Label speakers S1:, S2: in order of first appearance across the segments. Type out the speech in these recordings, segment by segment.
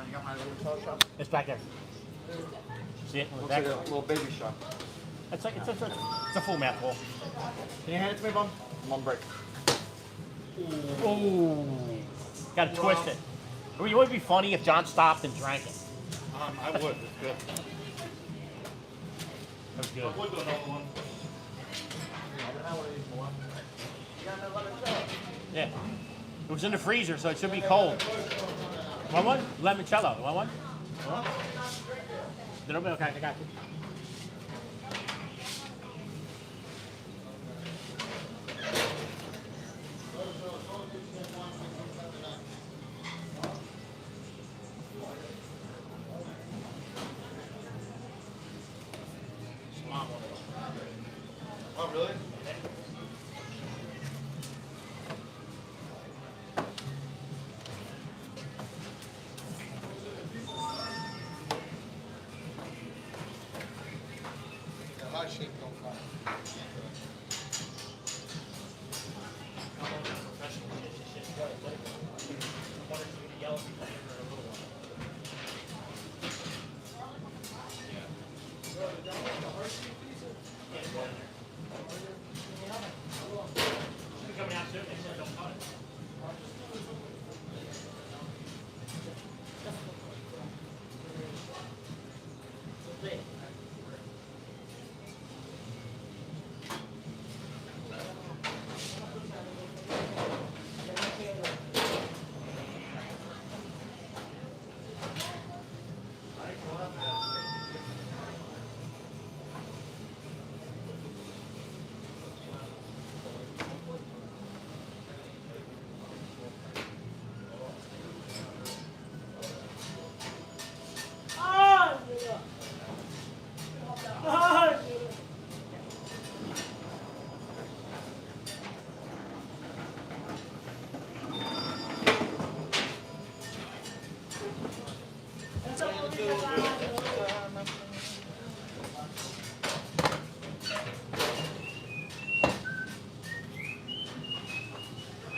S1: You got my limoncello shot?
S2: It's back there. See it?
S1: Looks like a little baby shot.
S2: It's a full mouthful.
S1: Can you hand it to me, Bum? I'm on break.
S2: Ooh. Gotta twist it. It would be funny if John stopped and drank it.
S1: I would. It's good.
S2: That's good.
S1: I would do another one.
S2: Yeah. It was in the freezer, so it should be cold. Want one? Limoncello. Want one? Want? Little bit? Okay, I got you.
S1: Oh, really?
S3: Hot shape don't fly.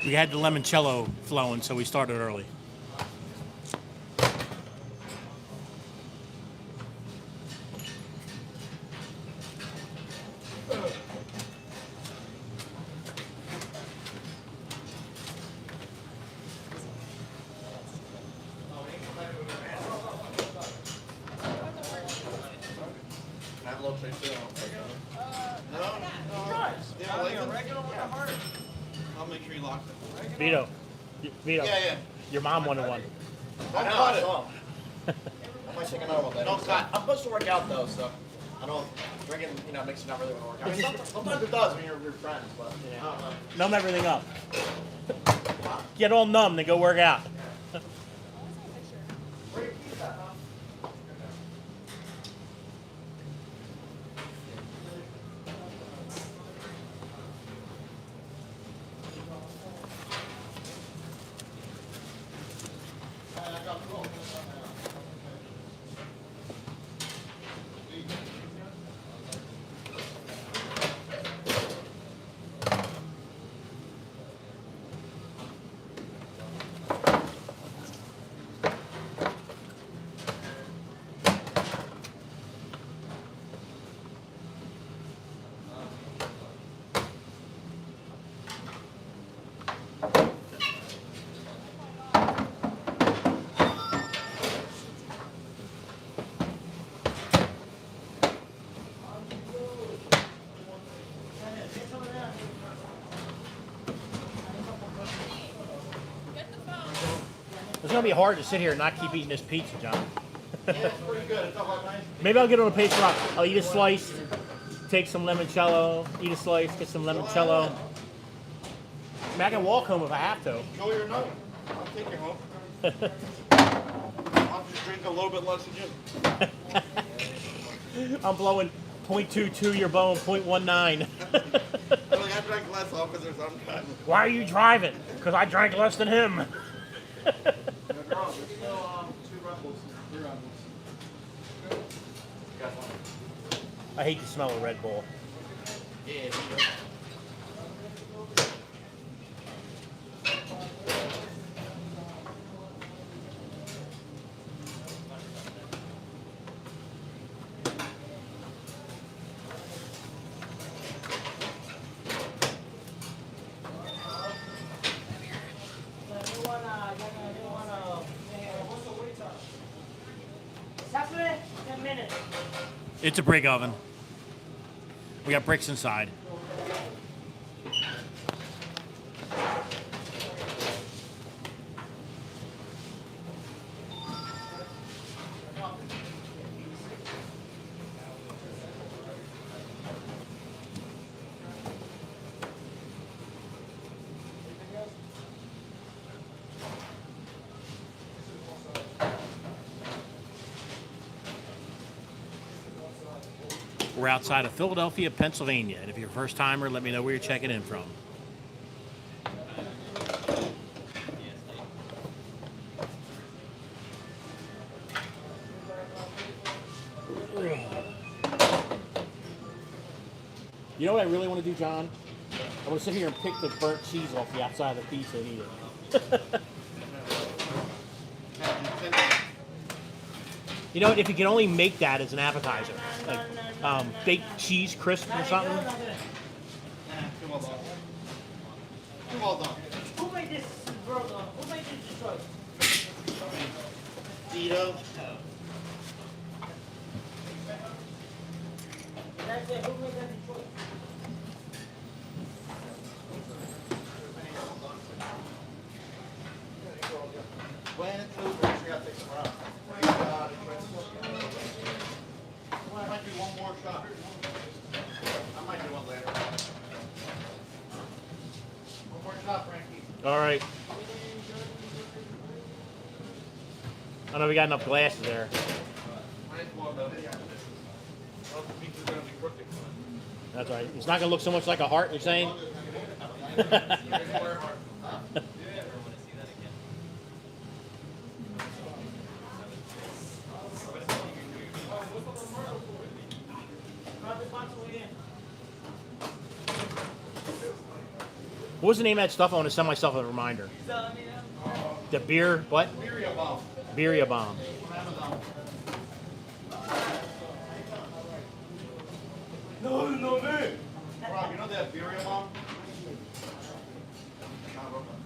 S2: We had the limoncello flowing, so we started early.
S1: Have a little taste too. No? Yeah, I like it. I'll make sure you lock it.
S2: Vito.
S1: Yeah, yeah.
S2: Your mom wanted one.
S1: I know, I saw him. I might take another one later. Don't cut. I'm supposed to work out though, so I don't drinking, makes you not really want to work out. I mean, sometimes it does when you're friends, but I don't know.
S2: Numb everything up. Get all numb, then go work out.
S1: Where your keys at, huh?
S2: It's gonna be hard to sit here and not keep eating this pizza, John.
S1: Yeah, it's pretty good. It's all nice.
S2: Maybe I'll get on a pizza rock. I'll eat a slice, take some limoncello, eat a slice, get some limoncello. I mean, I can walk home if I have to.
S1: Enjoy your night. I'll take you home. I'll just drink a little bit less than you.
S2: I'm blowing 0.22 your bone, 0.19.
S1: I drank less off because there's uncut.
S2: Why are you driving? Because I drank less than him.
S1: There's still 2 Rebels, 3 Rebels. You got one?
S2: I hate the smell of Red Bull.
S1: Yeah.
S2: It's a brick oven. We got bricks inside. We're outside of Philadelphia, Pennsylvania. And if you're a first timer, let me know where you're checking in from. You know what I really want to do, John? I want to sit here and pick the burnt cheese off the outside of the pizza and eat it. You know what? If you can only make that as an appetizer, like baked cheese crisp or something.
S1: Too well done. Too well done.
S4: Who made this burger? Who made this choice?
S1: Tito.
S4: That's it. Who made that choice?
S1: When it's over, we gotta take some out. I might do one more shot. I might do one later. One more shot, Frankie.
S2: All right. I know we got enough glasses there. That's right. It's not going to look so much like a heart, you're saying? What was the name of that stuff? I want to send myself a reminder. The beer, what?
S1: Birria bomb.
S2: Birria bomb.
S1: No, no, man. Rob, you know that birria bomb?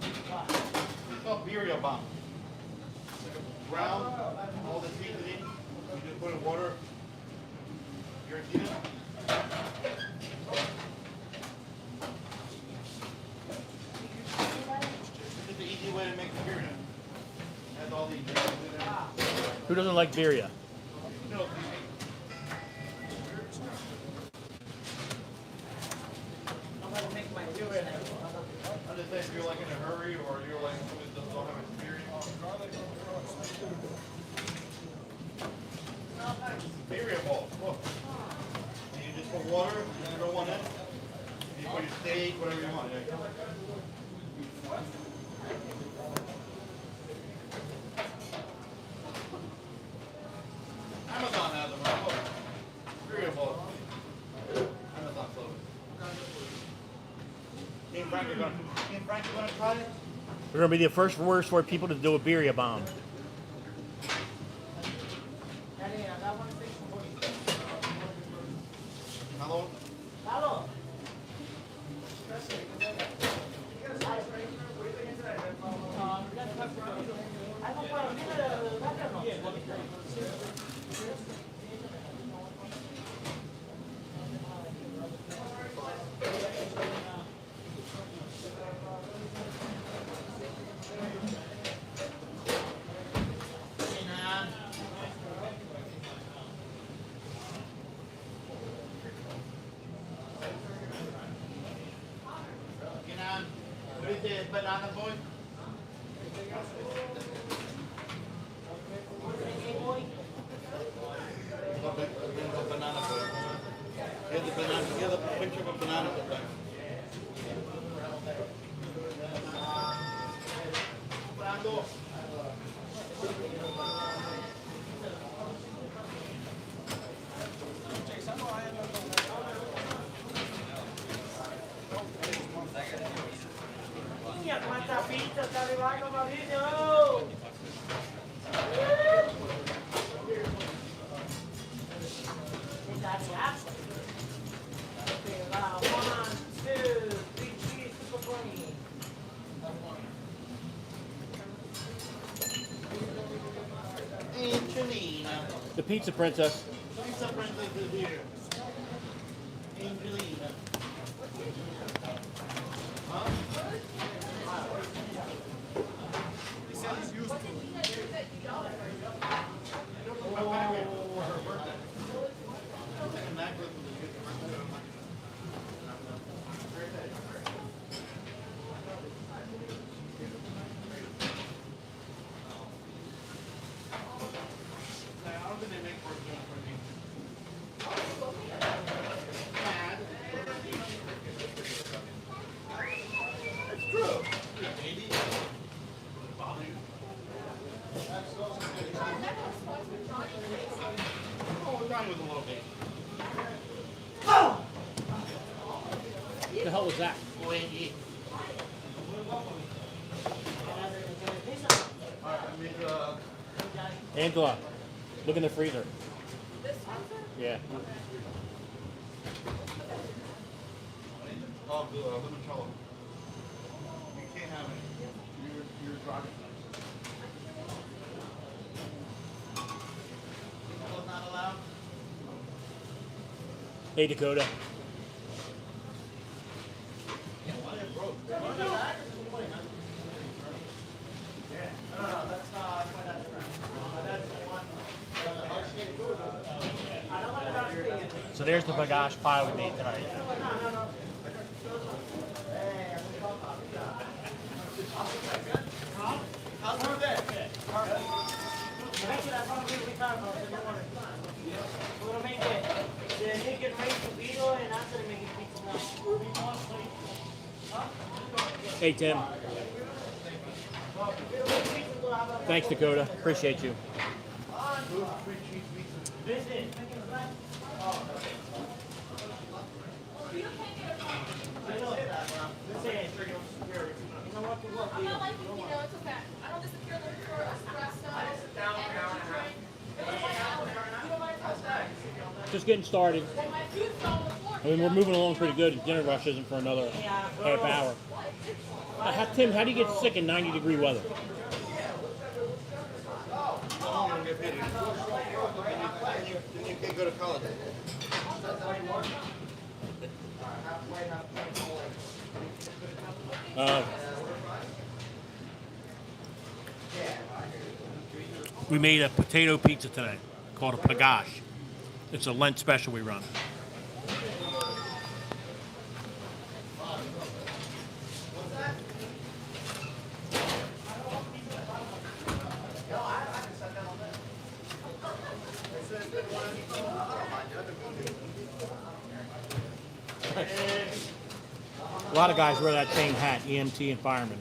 S1: It's called birria bomb. Brown, all the seasoning. You just put in water. You're eating it. It's the easy way to make the birria. Has all the ingredients in there.
S2: Who doesn't like birria?
S1: No,
S4: I'm gonna make my favorite.
S1: I'm just saying if you're like in a hurry or you're like somebody that don't have experience. Birria balls. Look. And you just put water, you throw one in. And you put your steak, whatever you want. Yeah. Amazon has them, right? Look. Birria balls. Amazon sold it. Me and Frank are gonna try it.
S2: We're going to be the first Royersford people to do a birria bomb.
S1: Hello?
S4: Hello.
S1: What is the banana boy? The banana boy. Here's the banana. Here's a picture of a banana boy. Brando.
S4: Minha, quanta pizza tá arrivando, Maurizio! Okay, now, 1, 2, 3 cheese, super funny.
S1: Angelina.
S2: The pizza princess. What the hell was that? Angela, look in the freezer. Yeah.
S1: Oh, the limoncello. You can't have it. You're driving. Not allowed.
S2: Hey, Dakota. So there's the Pagash pie we made tonight. Hey, Tim. Thanks, Dakota. Appreciate you. Just getting started. I mean, we're moving along pretty good. Dinner rush isn't for another half hour. Tim, how do you get sick in 90-degree weather?
S1: You can't go to college.
S2: We made a potato pizza today called a Pagash. It's a Lent special we run. A lot of guys wear that same hat, EMT and fireman.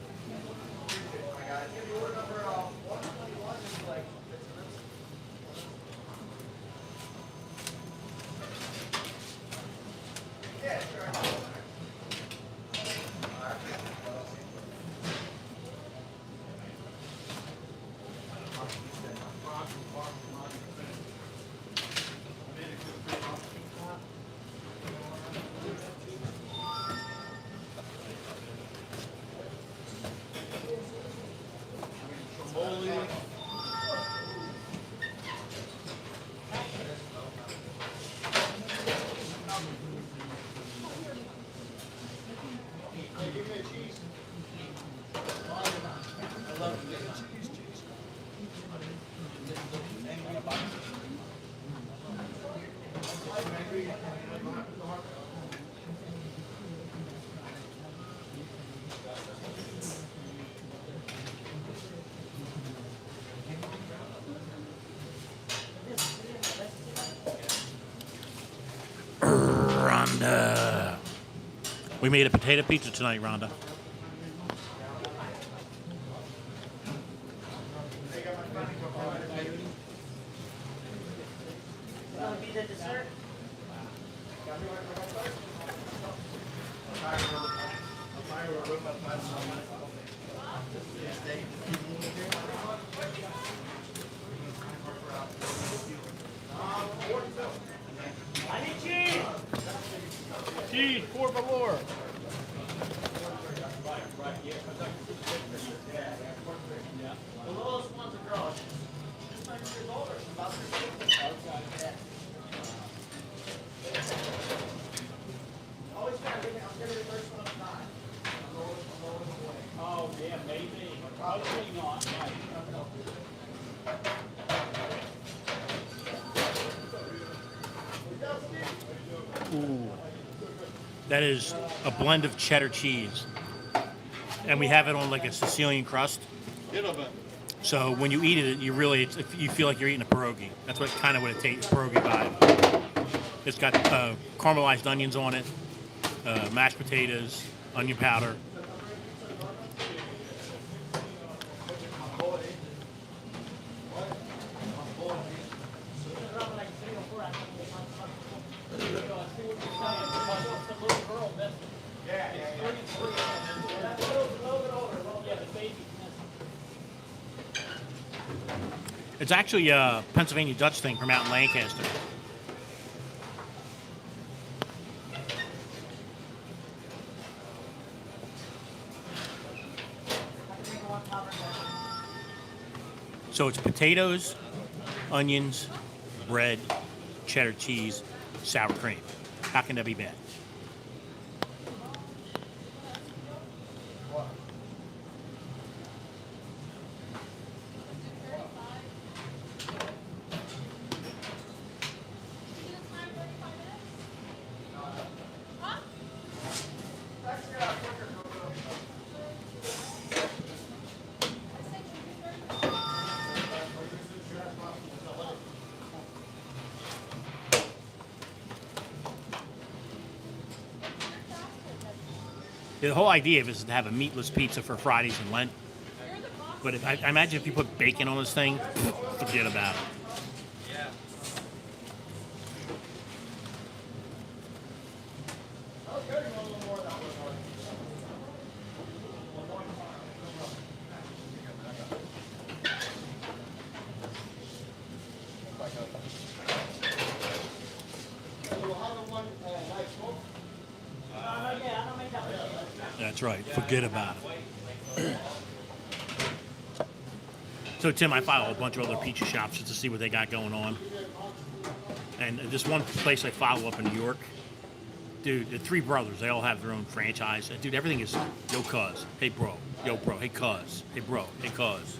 S2: Rhonda. We made a potato pizza tonight, Rhonda. Cheese, por favor.
S1: The littlest one's a girl. She's 6 years older. She's about 6 years old.
S2: That is a blend of cheddar cheese. And we have it on like a Sicilian crust. So when you eat it, you really you feel like you're eating a pierogi. That's what it tastes, pierogi vibe. It's got caramelized onions on it, mashed potatoes, onion powder. It's actually a Pennsylvania Dutch thing from out in Lancaster. So it's potatoes, onions, bread, cheddar cheese, sour cream. How can that be bad? The whole idea of it is to have a meatless pizza for Fridays and Lent. But I imagine if you put bacon on this thing, forget about it. That's right. Forget about it. So, Tim, I follow a bunch of other pizza shops just to see what they got going on. And this one place I follow up in New York, dude, the three brothers, they all have their own franchise. Dude, everything is, yo, cuz, hey, bro, yo, bro, hey, cuz, hey, bro, hey, cuz.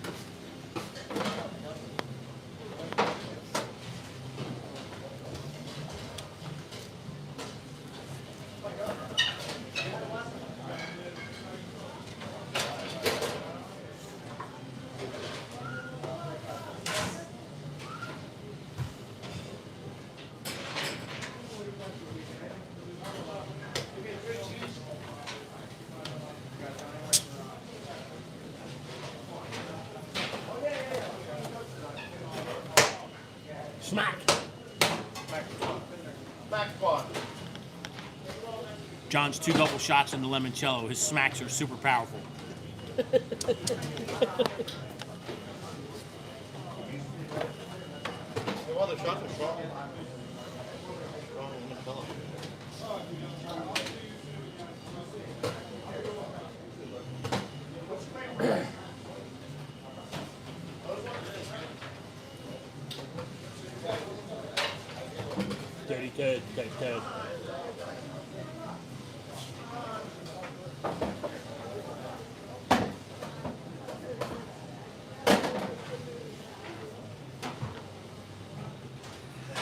S2: Smack. John's 2 double shots in the limoncello. His smacks are super powerful.
S1: Well, the shots are strong.
S2: Dirty turd, dirty turd.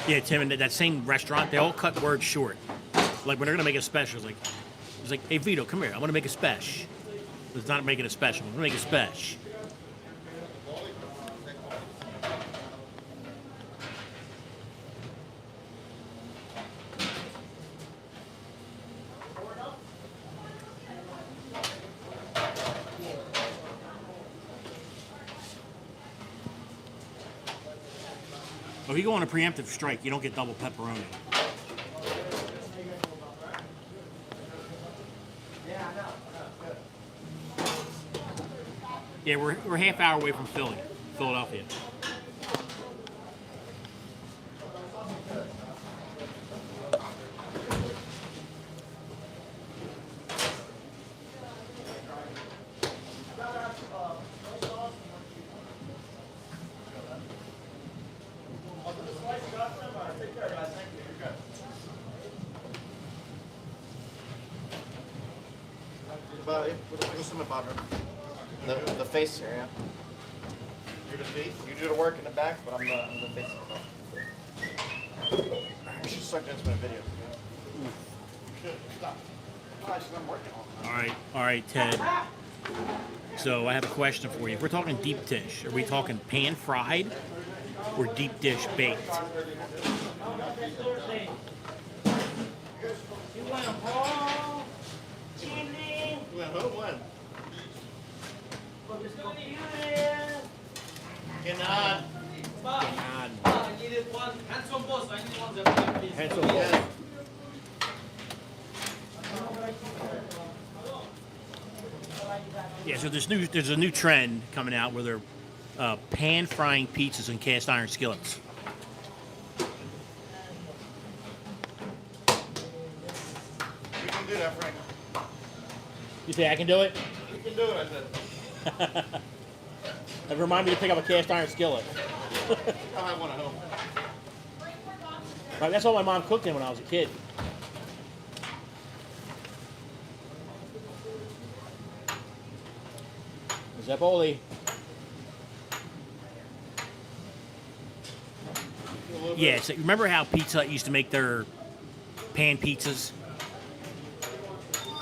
S2: Yeah, Tim, and that same restaurant, they all cut words short. Like when they're gonna make a special, it's like, hey Vito, come here. I want to make a special. It's not making a special. I'm gonna make a special. If you go on a preemptive strike, you don't get double pepperoni. Yeah, we're half hour away from Philadelphia.
S1: What's some about her? The face area. You're the face? You do the work in the back, but I'm the face. I should start doing some videos.
S2: All right, Ted. So I have a question for you. If we're talking deep dish, are we talking pan fried or deep dish baked?
S4: You want home, chili, for this computer.
S1: Cannot.
S4: I needed one. Handsome boss, I need one that please.
S2: Pencil bowl. Yeah, so there's a new trend coming out where they're pan frying pizzas in cast iron skillets.
S1: You can do that, Frank.
S2: You think I can do it?
S1: You can do it, I said.
S2: That remind me to pick up a cast iron skillet.
S1: I'll have one at home.
S2: Right, that's all my mom cooked in when I was a kid. Zeppoli. Yeah, so remember how Pizza Hut used to make their pan pizzas?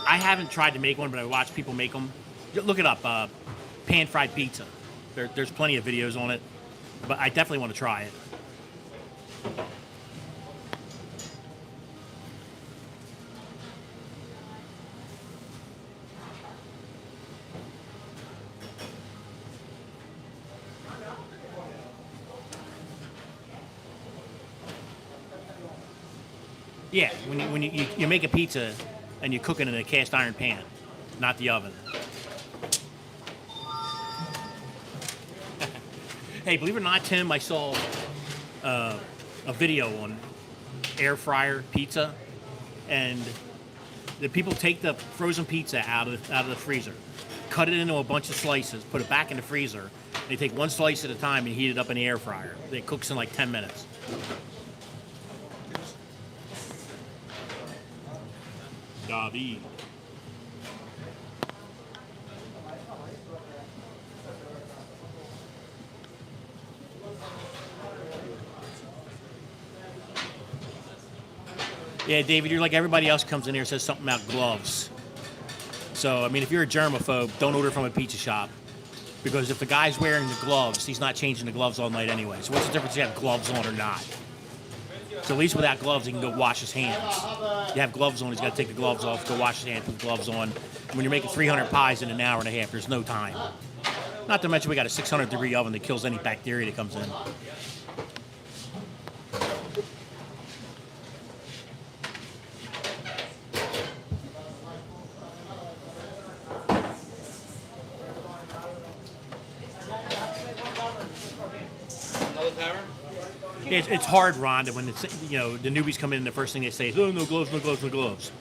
S2: I haven't tried to make one, but I watch people make them. Look it up, pan fried pizza. There's plenty of videos on it, but I definitely want to try it. Yeah, when you make a pizza and you cook it in a cast iron pan, not the oven. Hey, believe it or not, Tim, I saw a video on air fryer pizza, and the people take the frozen pizza out of the freezer, cut it into a bunch of slices, put it back in the freezer. They take one slice at a time and heat it up in the air fryer. It cooks in like 10 minutes. David. Yeah, David, you're like everybody else comes in here and says something about gloves. So, I mean, if you're a germaphobe, don't order from a pizza shop. Because if the guy's wearing the gloves, he's not changing the gloves all night anyway. So what's the difference if you have gloves on or not? So at least without gloves, he can go wash his hands. You have gloves on, he's got to take the gloves off, go wash his hands, put the gloves on. When you're making 300 pies in an hour and a half, there's no time. Not to mention we got a 600-degree oven that kills any bacteria that comes in.
S1: Another tavern?
S2: It's hard, Rhonda, when it's, the newbies come in and the first thing they say is, oh, no gloves, no gloves, no gloves.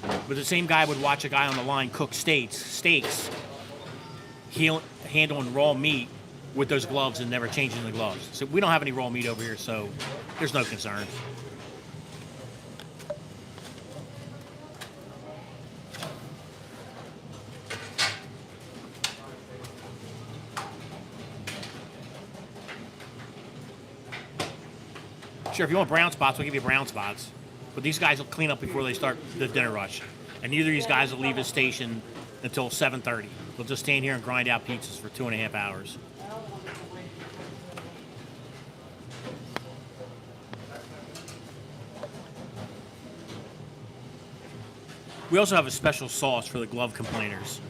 S2: But the same guy would watch a guy on the line cook steaks, handling raw meat with those gloves and never changing the gloves. So we don't have any raw meat over here, so there's no concern. Sure, if you want brown spots, we'll give you brown spots. But these guys will clean up before they start the dinner rush. And neither of these guys will leave the station until 7:30. They'll just stand here and grind out pizzas for 2.5 hours. We also have a special sauce for the glove complainers.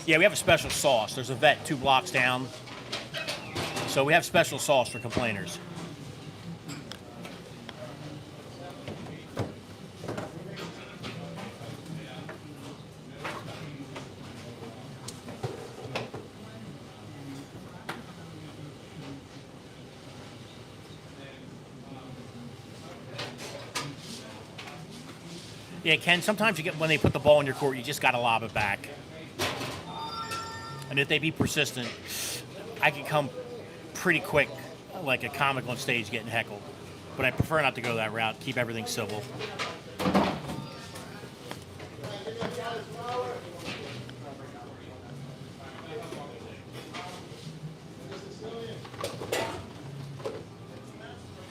S2: Yeah, we have a special sauce. There's a vet 2 blocks down. So we have special sauce for complainers. Yeah, Ken, sometimes you get when they put the ball in your court, you just got to lob it back. And if they be persistent, I can come pretty quick, like a comic on stage getting heckled. But I prefer not to go that route, keep everything civil.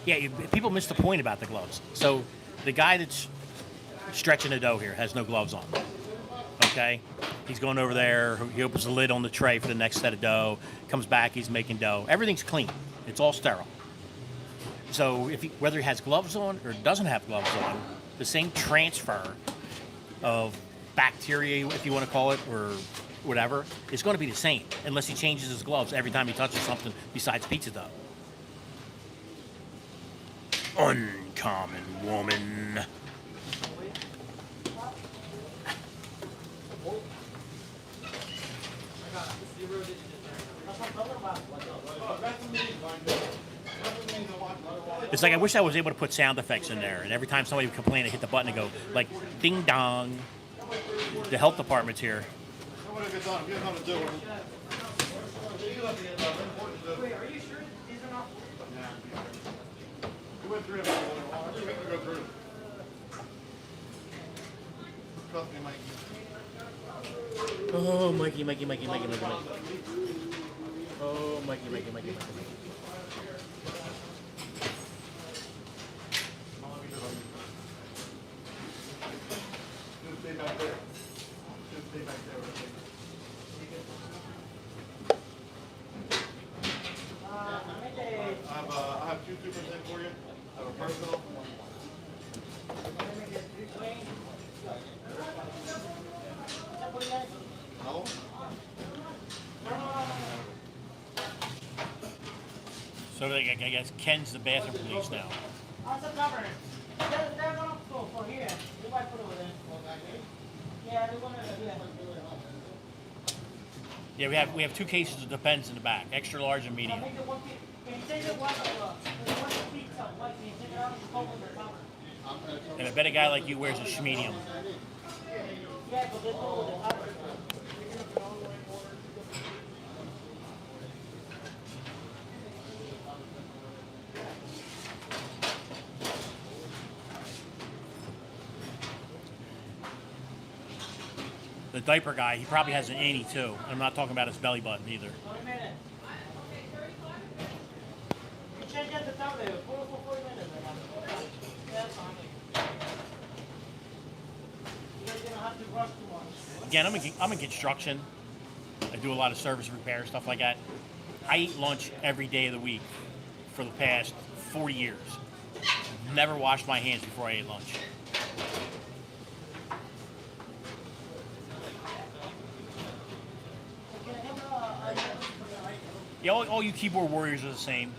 S2: Yeah, people miss the point about the gloves. So the guy that's stretching the dough here has no gloves on. Okay? He's going over there. He opens the lid on the tray for the next set of dough. Comes back. He's making dough. Everything's clean. It's all sterile. So whether he has gloves on or doesn't have gloves on, the same transfer of bacteria, if you want to call it, or whatever, is going to be the same unless he changes his gloves every time he touches something besides pizza dough. Uncommon woman. It's like I wish I was able to put sound effects in there, and every time somebody would complain, I hit the button and go like ding dong. The health department's here. Oh, Mikey. Oh, Mikey.
S1: Stay back there. Stay back there. I have 2% for you. I have a personal. No?
S2: So I guess Ken's the bathroom police now.
S5: Also covered. They're gonna go for here. You might put over there. Yeah, they're gonna
S2: Yeah, we have 2 cases of Depends in the back, extra large and medium.
S5: Can you take it one pizza? What? Can you take it out and cover the cover?
S2: And I bet a guy like you wears a schmedium.
S5: Yeah, but they go with the cover.
S2: The diaper guy, he probably has an innie too. I'm not talking about his belly button either.
S5: 40 minutes. You change out the tablet. 40 minutes. That's fine. You guys gonna have to rush too much.
S2: Again, I'm in construction. I do a lot of service repair, stuff like that. I eat lunch every day of the week for the past 40 years. Never washed my hands before I ate lunch. Yeah, all you keyboard warriors are the same.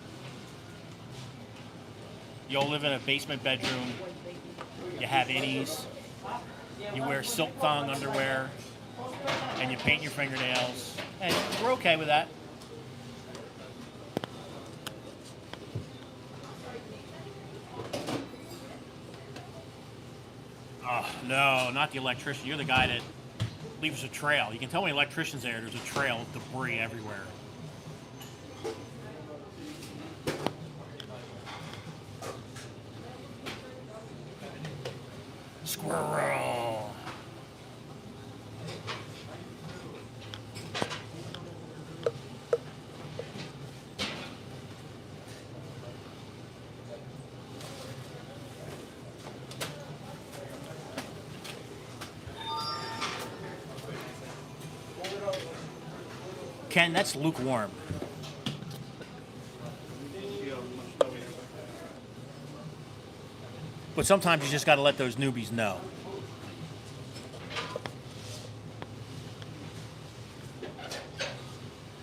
S2: You all live in a basement bedroom. You have innies. You wear silk thong underwear. And you paint your fingernails. And we're okay with that. Oh, no, not the electrician. You're the guy that leaves a trail. You can tell when the electrician's there, there's a trail of debris everywhere. Squirrel. Ken, that's lukewarm. But sometimes you just got to let those newbies know.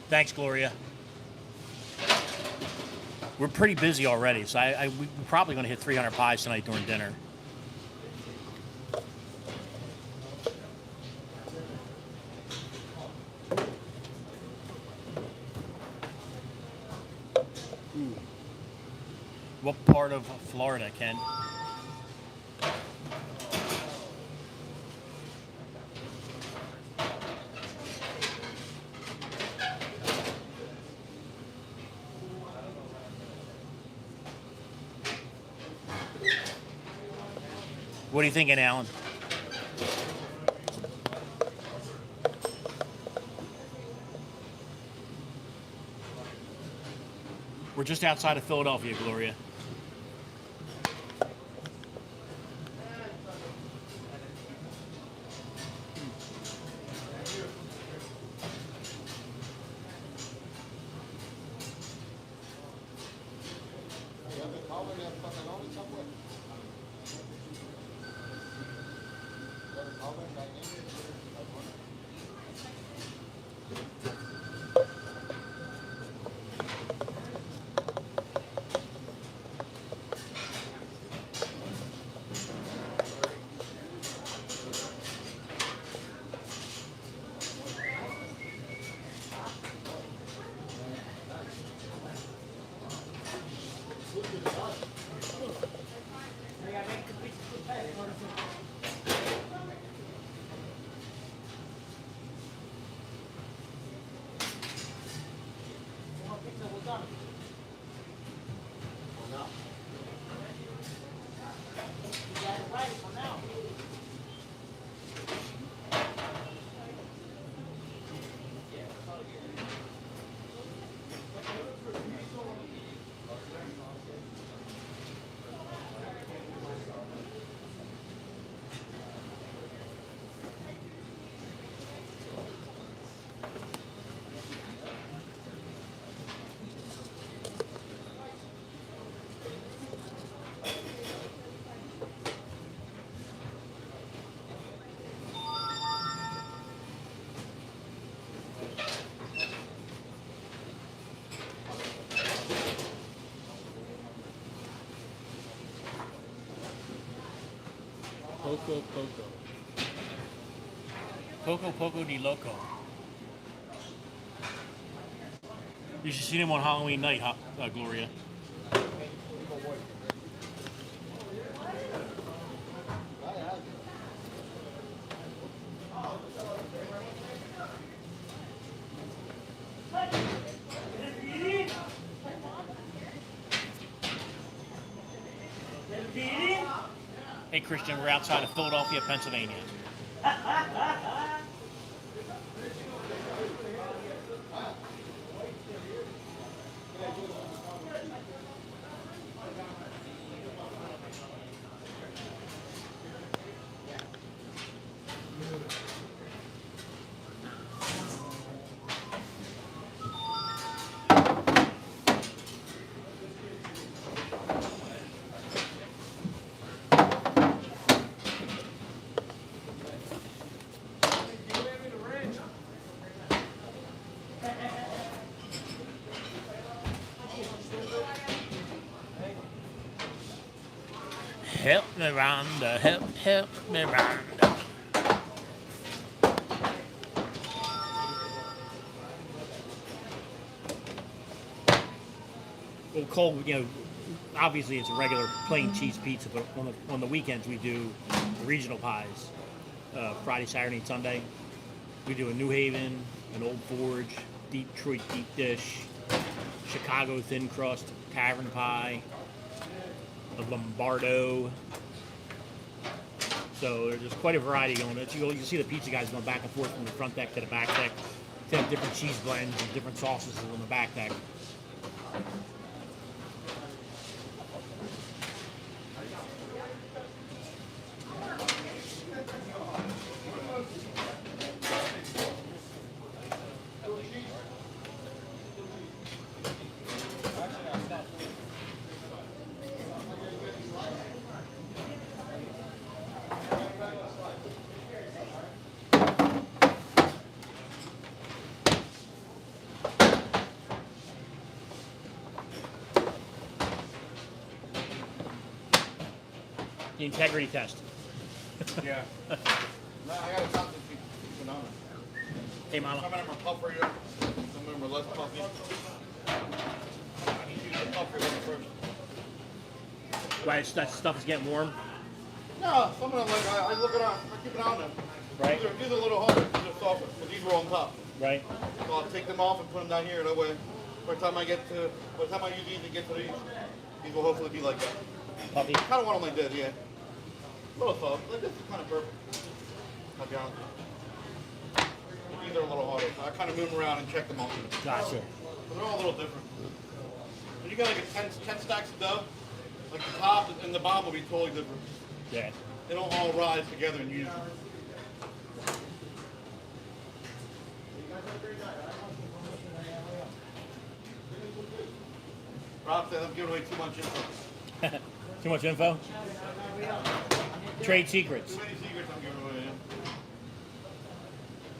S2: Thanks, Gloria. We're pretty busy already, so we're probably going to hit 300 pies tonight during dinner. What part of Florida, Ken? What are you thinking, Alan? We're just outside of Philadelphia, Gloria. Poco Poco. Poco Poco di Loco. You should see them on Halloween night, Gloria. Hey Christian, we're outside of Philadelphia, Pennsylvania. Help me, Rhonda, help me, Rhonda. Well, Cole, obviously it's a regular plain cheese pizza, but on the weekends we do regional pies. Friday, Saturday, and Sunday. We do a New Haven, an Old Forge, Detroit deep dish, Chicago thin crust, tavern pie, a Lombardo. So there's quite a variety going on. You'll see the pizza guys going back and forth from the front deck to the back deck. They have different cheese blends and different sauces on the back deck. The integrity test.
S1: Yeah. No, I gotta talk to people on it.
S2: Hey, Mama.
S1: Some of them are puffier, some of them are less puffy. I need to use the puffier one first.
S2: Why that stuff is getting warm?
S1: No, some of them, like, I look it on, I keep it on them.
S2: Right.
S1: These are a little harder, these are softer, but these were on top.
S2: Right.
S1: So I'll take them off and put them down here, that way, by the time I use these and get to these will hopefully be like that.
S2: Puffy.
S1: Kind of want them like this, yeah. little slow. Like this is kind of perfect. I'll be honest with you. These are a little harder. So I kind of move around and check them all.
S2: Gotcha.
S1: But they're all a little different. When you got like a 10 stacks of dough, like the top and the bottom will be totally different.
S2: Yeah.
S1: They don't all rise together and use. Rob said I'm giving away too much info.
S2: Too much info? Trade secrets.
S1: Too many secrets I'm giving away. Yeah.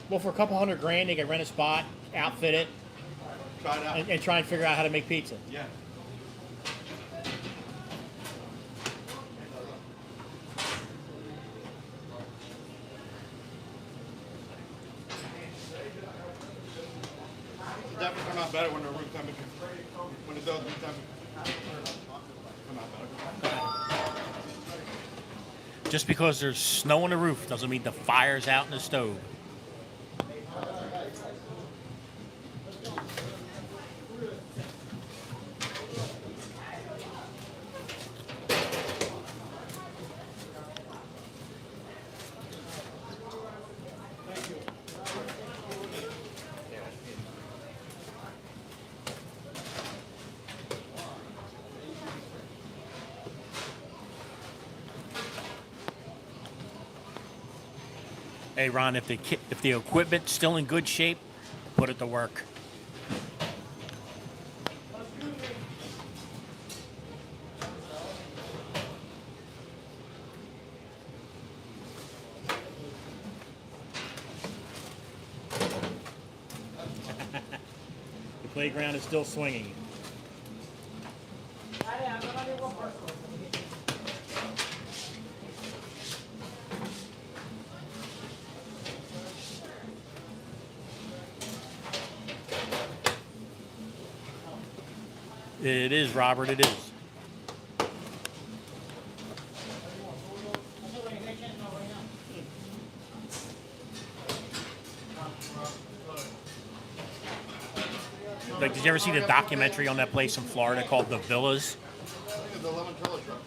S2: Well, for a couple $100,000, they could rent a spot, outfit it,
S1: Try it out.
S2: and try and figure out how to make pizza.
S1: Yeah. It'll definitely come out better when the room temperature, when it does room temperature. Come out better.
S2: Just because there's snow on the roof doesn't mean the fire's out in the stove. Hey Ron, if the equipment's still in good shape, put it to work. The playground is still swinging. It is, Robert, it is. Like, did you ever see the documentary on that place in Florida called The Villas?
S1: I think it's the lemon trellis truck.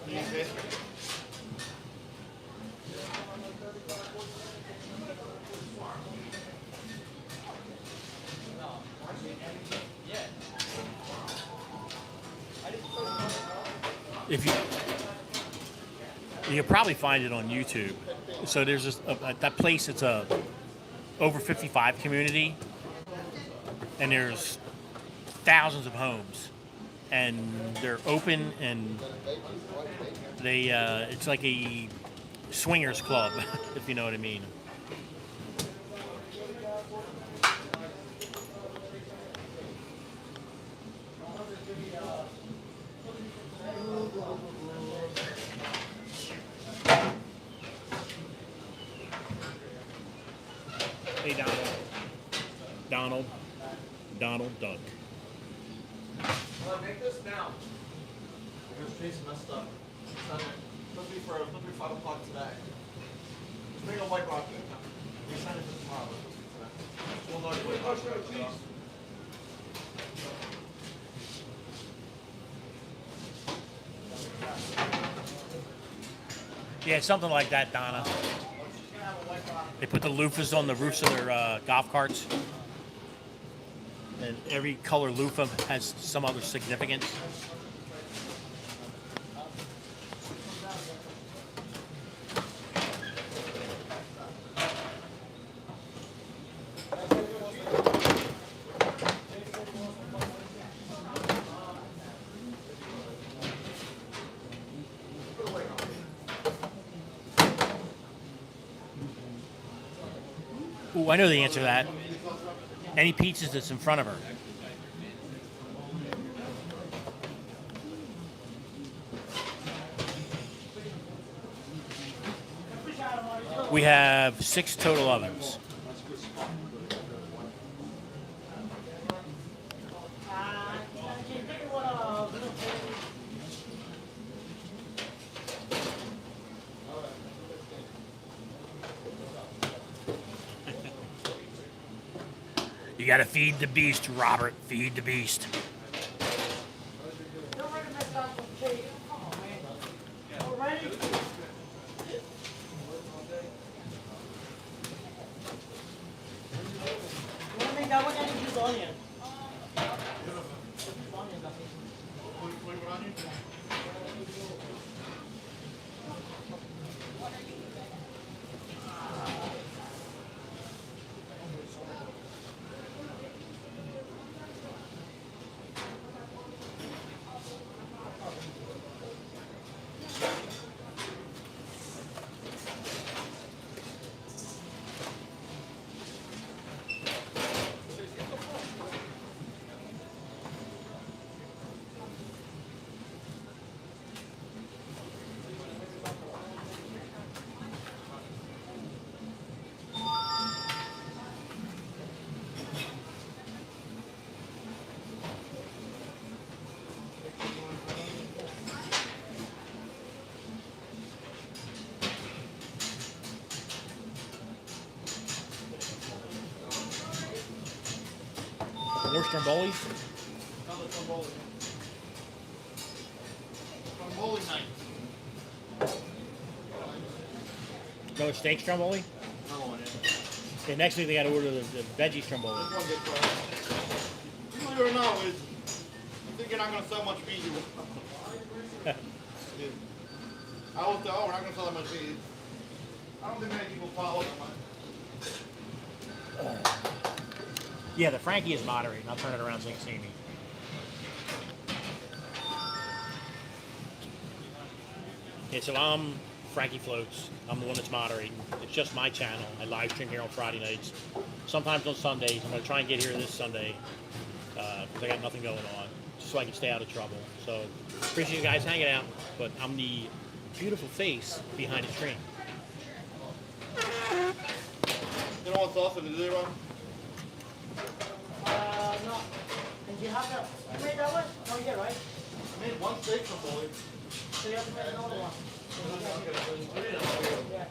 S1: Can you taste it?
S2: If you'll probably find it on YouTube. So there's this that place. It's a over 55 community, and there's thousands of homes, and they're open, and they it's like a swingers club, if you know what I mean. Hey, Donald Duck.
S1: Well, I make this now. Because Jason messed up. Supposed to be for 5 o'clock today. Just make a white rock. We send it to tomorrow. We'll know you.
S2: Yeah, something like that, Donna. They put the loofahs on the roofs of their golf carts. And every color loofah has some other significance. Ooh, I know the answer to that. Any pizzas that's in front of her. We have 6 total ovens. You gotta feed the beast, Robert. Feed the beast.
S5: Don't ready to mess up with Jay. Come on, man. Already?
S2: More Strombolis?
S1: Another Stromboli. Stromboli night.
S2: Another steak Stromboli?
S1: Another one, yeah.
S2: Okay, next week they got to order the veggie Stromboli.
S1: This one gets fried. Believe it or not, I think you're not going to sell much meat. I will tell, we're not going to sell that much meat. I don't think many people follow that much.
S2: Yeah, the Frankie is moderate, and I'll turn it around so you can see me. Yeah, so I'm Frankie Floats. I'm the one that's moderating. It's just my channel. I live stream here on Friday nights, sometimes on Sundays. I'm going to try and get here this Sunday because I got nothing going on, just so I can stay out of trouble. So appreciate you guys hanging out, but I'm the beautiful face behind the screen.
S1: You don't want sausage, is it, Ron?
S5: No. And you have that, you made that one? Oh, yeah, right?
S1: I made one steak Stromboli.
S5: So you have to make another one. Yeah.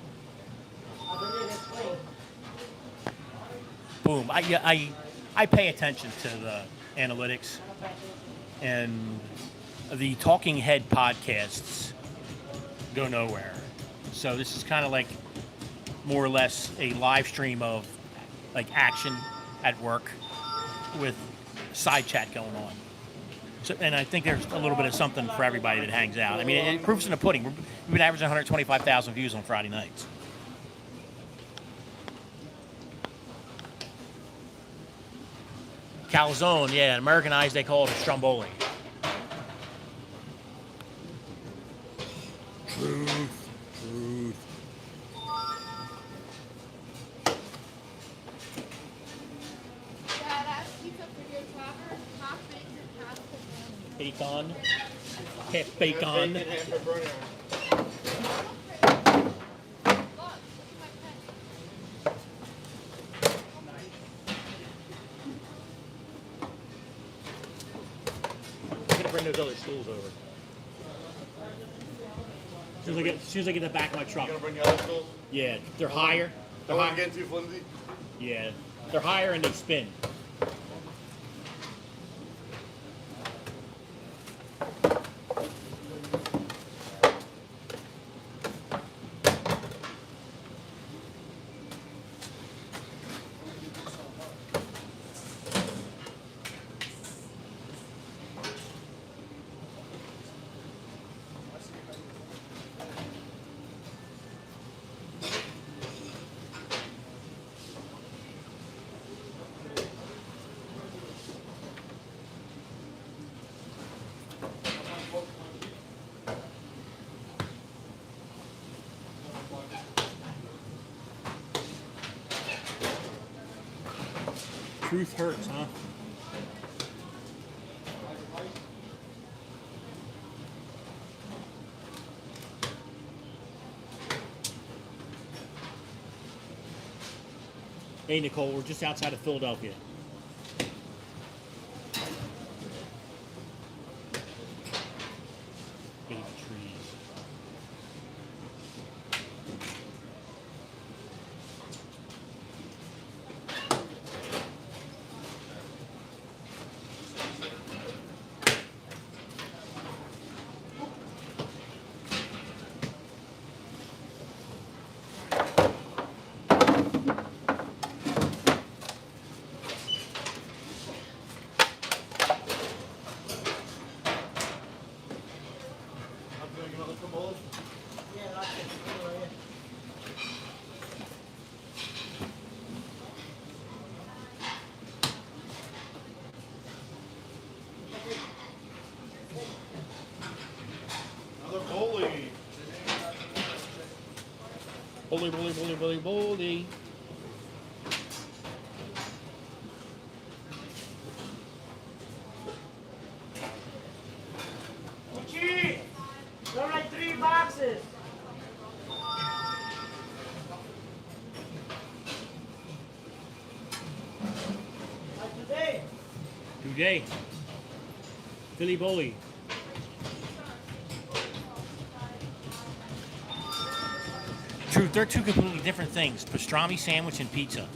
S5: I'll bring you this plate.
S2: Boom. I pay attention to the analytics, and the talking head podcasts go nowhere. So this is kind of like more or less a live stream of like action at work with side chat going on. So, and I think there's a little bit of something for everybody that hangs out. I mean, it proofs in the pudding. We've been averaging 125,000 views on Friday nights. Calzone, yeah, Americanized they call it a Stromboli. Truth.
S6: Yeah, that's pizza for your topper. Half bacon,
S2: Bacon. Half
S6: half pepperoni.
S2: bacon.
S1: Bacon, half pepperoni.
S6: Look, my pen.
S2: I'm gonna bring those other stools over. As soon as I get the back of my truck.
S1: You gonna bring the other stools?
S2: Yeah, they're higher. They're
S1: Don't
S2: higher.
S1: get too flimsy.
S2: Yeah, they're higher and they spin. Truth hurts, huh? Hey, Nicole, we're just outside of Philadelphia. Baby trees.
S1: I'm doing another Stromboli.
S5: Yeah, that's it. Over here.
S1: Another boli.
S2: Bully.
S5: Gucci! There are like 3 boxes. Like today.
S2: Today. Philly Bully. Truth, they're two completely different things. Pastrami sandwich and pizza.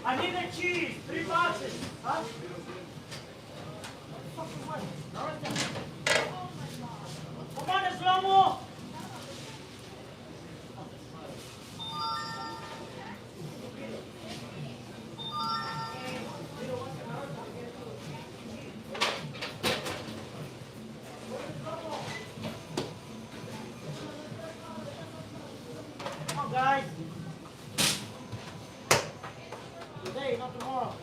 S5: I need the cheese. 3 boxes. Huh? Fucking what? Come on, it's lomo. Come on, guys. Today, not tomorrow.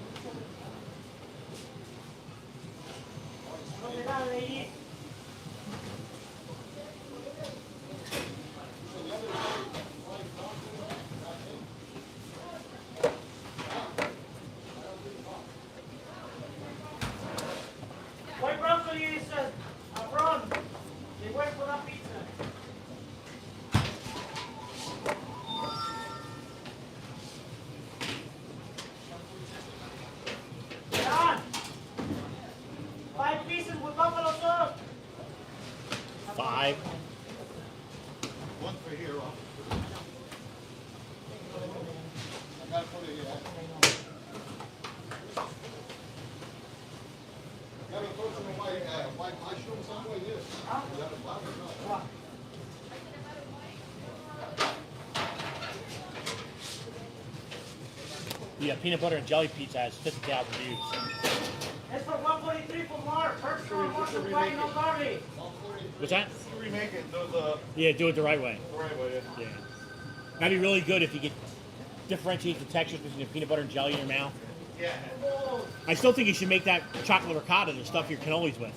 S5: ¿Dónde está, lady? White broccoli is prawn. They went for that pizza. John, 5 pieces with buffalo sauce.
S2: 5.
S1: One for here, huh? I gotta put it here. Gotta throw some white mushroom somewhere, yes.
S5: Huh?
S1: You have a black or not?
S5: What?
S2: Yeah, peanut butter and jelly pizza has 50,000 views.
S5: It's for 143 for Mark. First one, Mark is buying no garbage.
S2: What's that?
S1: You remake it, the
S2: Yeah, do it the right way.
S1: right way, yeah.
S2: Yeah. That'd be really good if you could differentiate the textures between the peanut butter and jelly in your mouth.
S1: Yeah.
S2: I still think you should make that chocolate ricotta to stuff your cannolis with.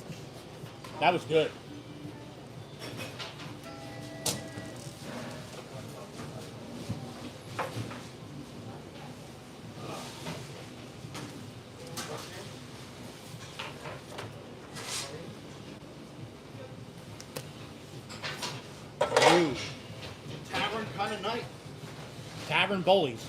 S2: That was good. Ooh.
S1: Tavern kind of night.
S2: Tavern Bullies.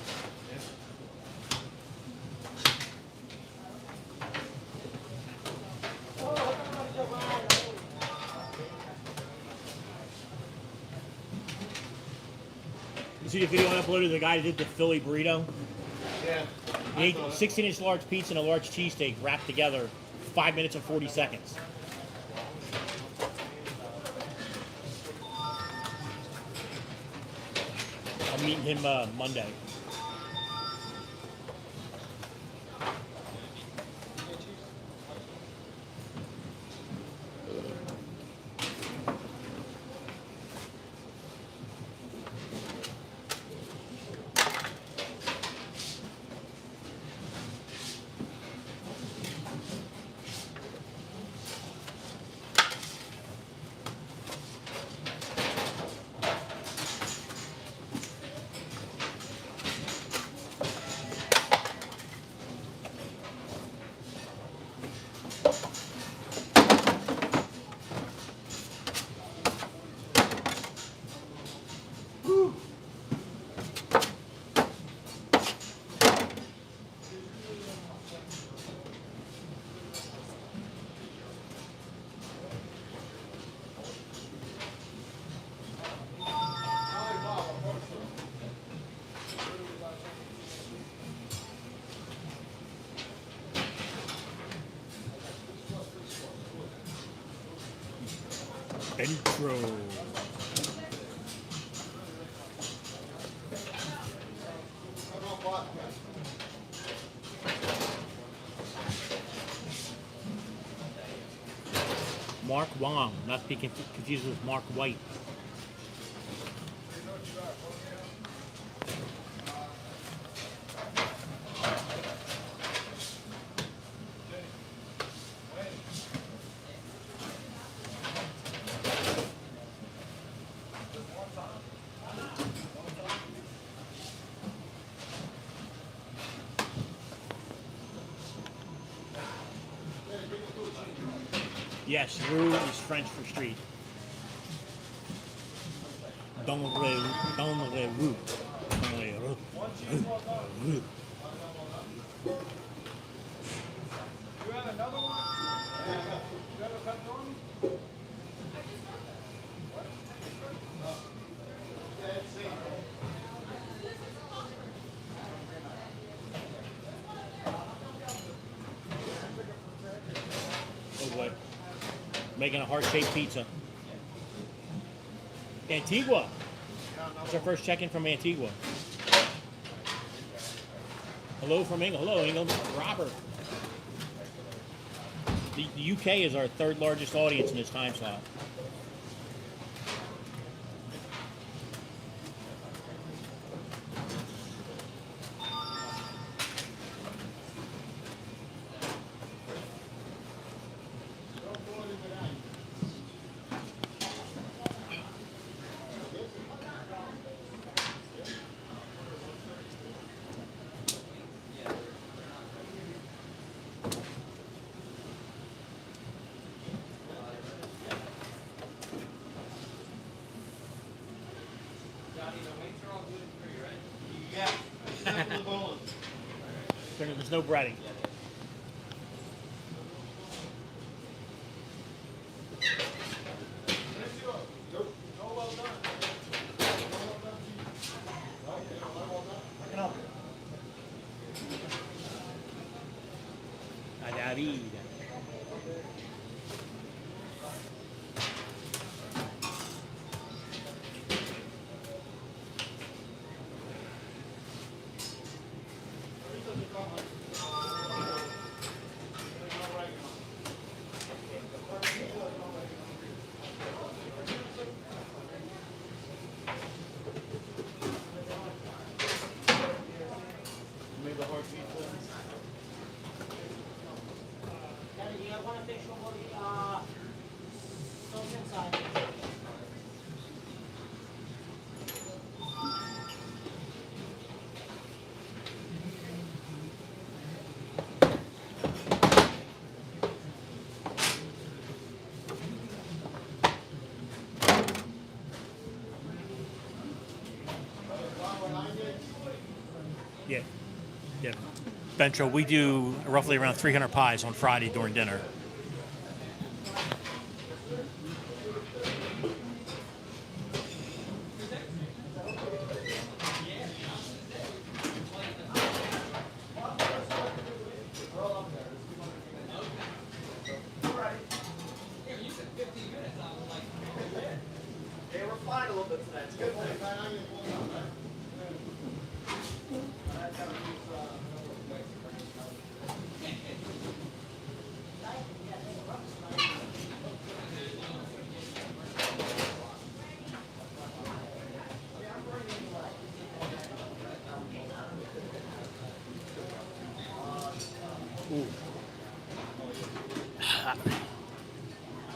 S2: You see the video I uploaded of the guy that did the Philly burrito?
S1: Yeah.
S2: He ate 16-inch large pizza and a large cheesesteak wrapped together 5 minutes and 40 seconds. I'm meeting him Monday. Intro. Mark Wong, not to be confused with Mark White. Yes, rue is French for street. Dans le rue. Dans le rue.
S3: You have another one? You have a pepperoni?
S2: Making a heart-shaped pizza. Antigua. It's our first check-in from Antigua. Hello from England. Hello, England. Robert. The UK is our third largest audience in this time slot. There's no breading. A la vida.
S5: You guys want to take some of the sauce inside?
S2: Yeah. Yeah. Bentro, we do roughly around 300 pies on Friday during dinner.
S1: Hey, we're flying a little bit today. It's good.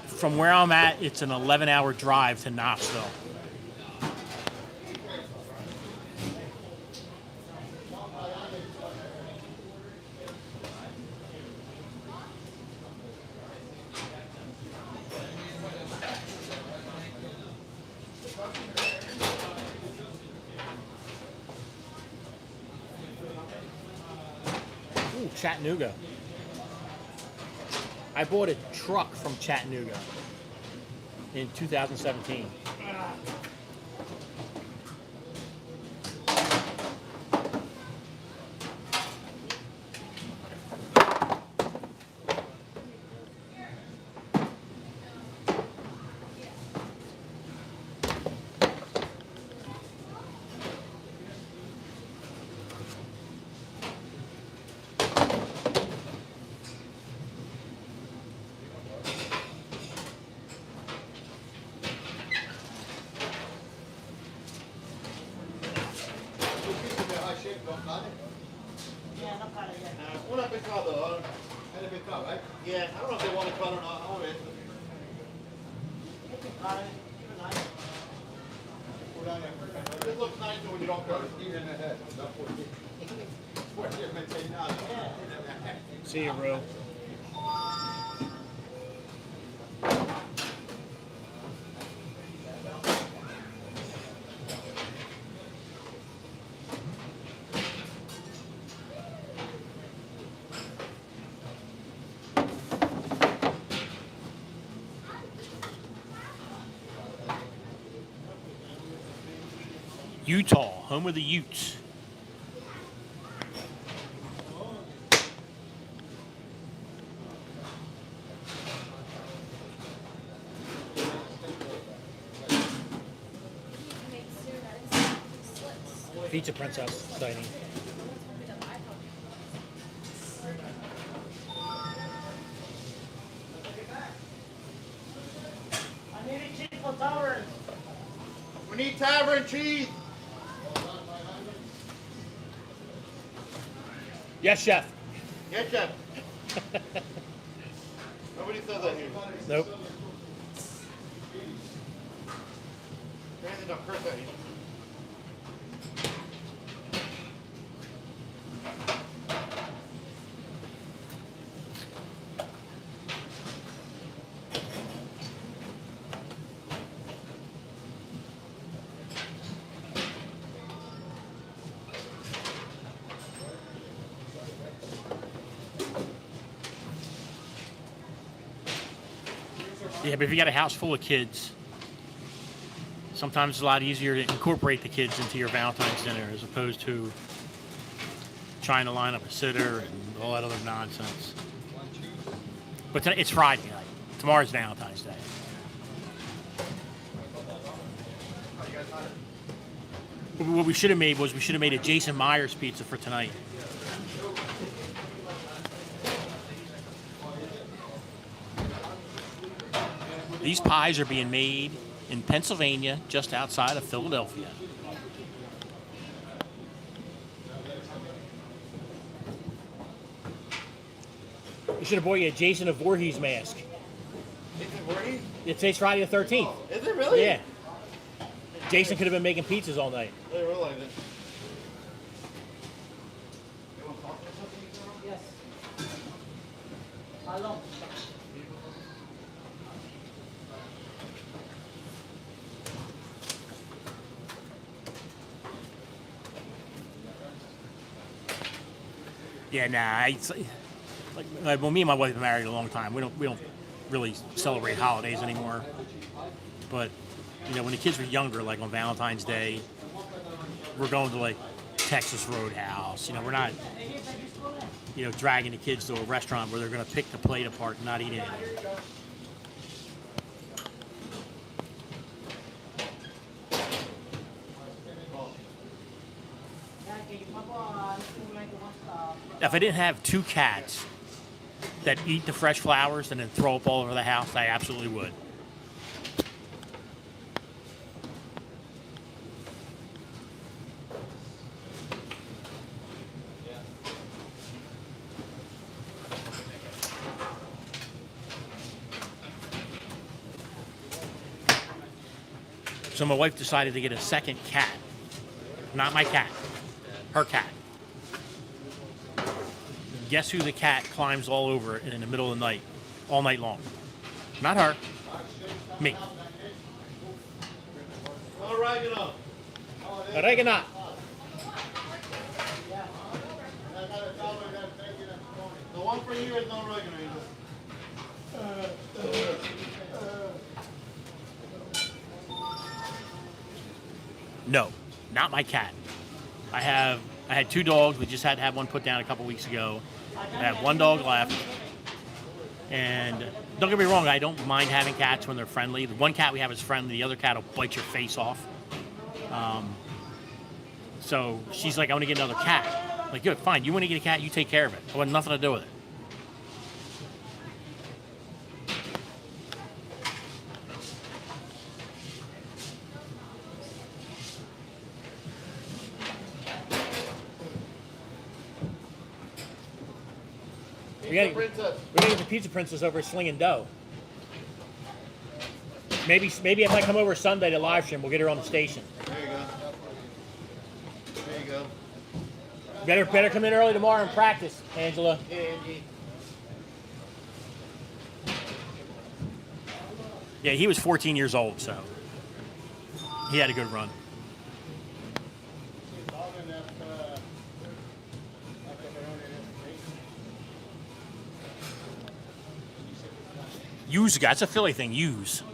S2: From where I'm at, it's an 11-hour drive to Knoxville. Ooh, Chattanooga. I bought a truck from Chattanooga in 2017.
S5: Yeah, no cara, yeah.
S1: Una pescado, any pescado, right? Yeah, I don't know if they want to cut or not. I want it.
S5: You can cut it, keep it nice.
S1: It looks nice when you don't cut it. Even in the head.
S2: See you, Ru. Utah, home of the Utes. Pizza Princess sighting.
S5: I need a cheese for towers.
S1: We need tavern cheese.
S2: Yes, chef.
S1: Yes, chef. Nobody says that here.
S2: Nope.
S1: Apparently don't curse at you.
S2: Yeah, but if you got a house full of kids, sometimes it's a lot easier to incorporate the kids into your Valentine's dinner as opposed to trying to line up a sitter and all that other nonsense. But it's Friday night. Tomorrow's Valentine's Day. What we should have made was we should have made a Jason Myers pizza for tonight. These pies are being made in Pennsylvania, just outside of Philadelphia. You should have bought you a Jason Voorhees mask.
S1: Jason Voorhees?
S2: It takes Friday the 13th.
S1: Is it really?
S2: Yeah. Jason could have been making pizzas all night.
S1: I didn't realize it.
S5: Yes. Hello.
S2: Yeah, nah. Well, me and my wife have been married a long time. We don't really celebrate holidays anymore. But you know, when the kids were younger, like on Valentine's Day, we're going to like Texas Roadhouse. You know, we're not, you know, dragging the kids to a restaurant where they're going to pick the plate apart and not eat it. If I didn't have two cats that eat the fresh flowers and then throw up all over the house, I absolutely would. So my wife decided to get a second cat. Not my cat, her cat. Guess who the cat climbs all over in the middle of the night, all night long? Not her, me.
S1: Oregano.
S2: Oregano.
S1: The one for you is no oregano.
S2: No, not my cat. I had two dogs. We just had to have one put down a couple weeks ago. I have one dog left. And don't get me wrong, I don't mind having cats when they're friendly. The one cat we have is friendly. The other cat will bite your face off. So she's like, I want to get another cat. Like, good, fine. You want to get a cat, you take care of it. I want nothing to do with it. We gotta get the Pizza Princess over slinging dough. Maybe if I come over Sunday to live stream, we'll get her on the station.
S1: There you go. There you go.
S2: Better come in early tomorrow and practice, Angela.
S1: Yeah, Angie.
S2: Yeah, he was 14 years old, so he had a good run. Use guy. It's a Philly thing. Use.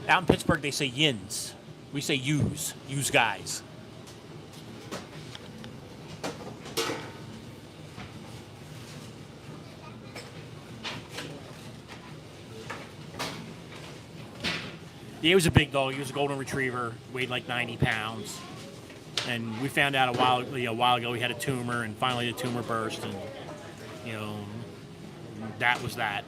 S2: Out in Pittsburgh, they say yins. We say use. Use guys. Yeah, he was a big dog. He was a golden retriever. Weighed like 90 pounds. And we found out a while ago he had a tumor, and finally the tumor burst, and that was that.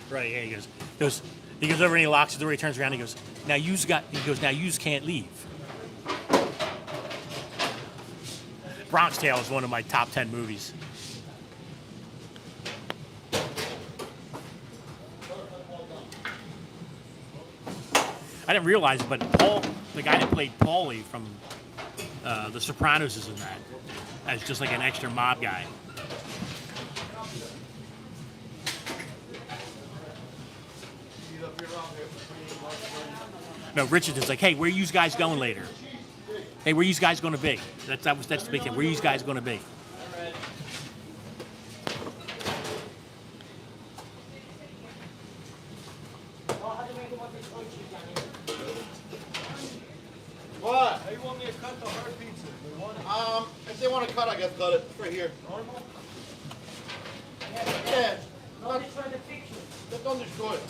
S2: Right, yeah, he goes over and he locks the door, he turns around and he goes, now yous can't leave. Bronx Tale is one of my top 10 movies. I didn't realize it, but Paul, the guy that played Paulie from The Sopranos, is in that as just like an extra mob guy. No, Richard is like, hey, where you guys going later? Hey, where you guys going to be? That's the big thing. Where you guys going to be?
S1: What?
S3: How you want me to cut the hard pizza? You want it
S1: If they want to cut, I guess cut it. It's right here.
S3: normal?
S1: Yeah.
S5: No destroy the picture.
S1: Just don't destroy it.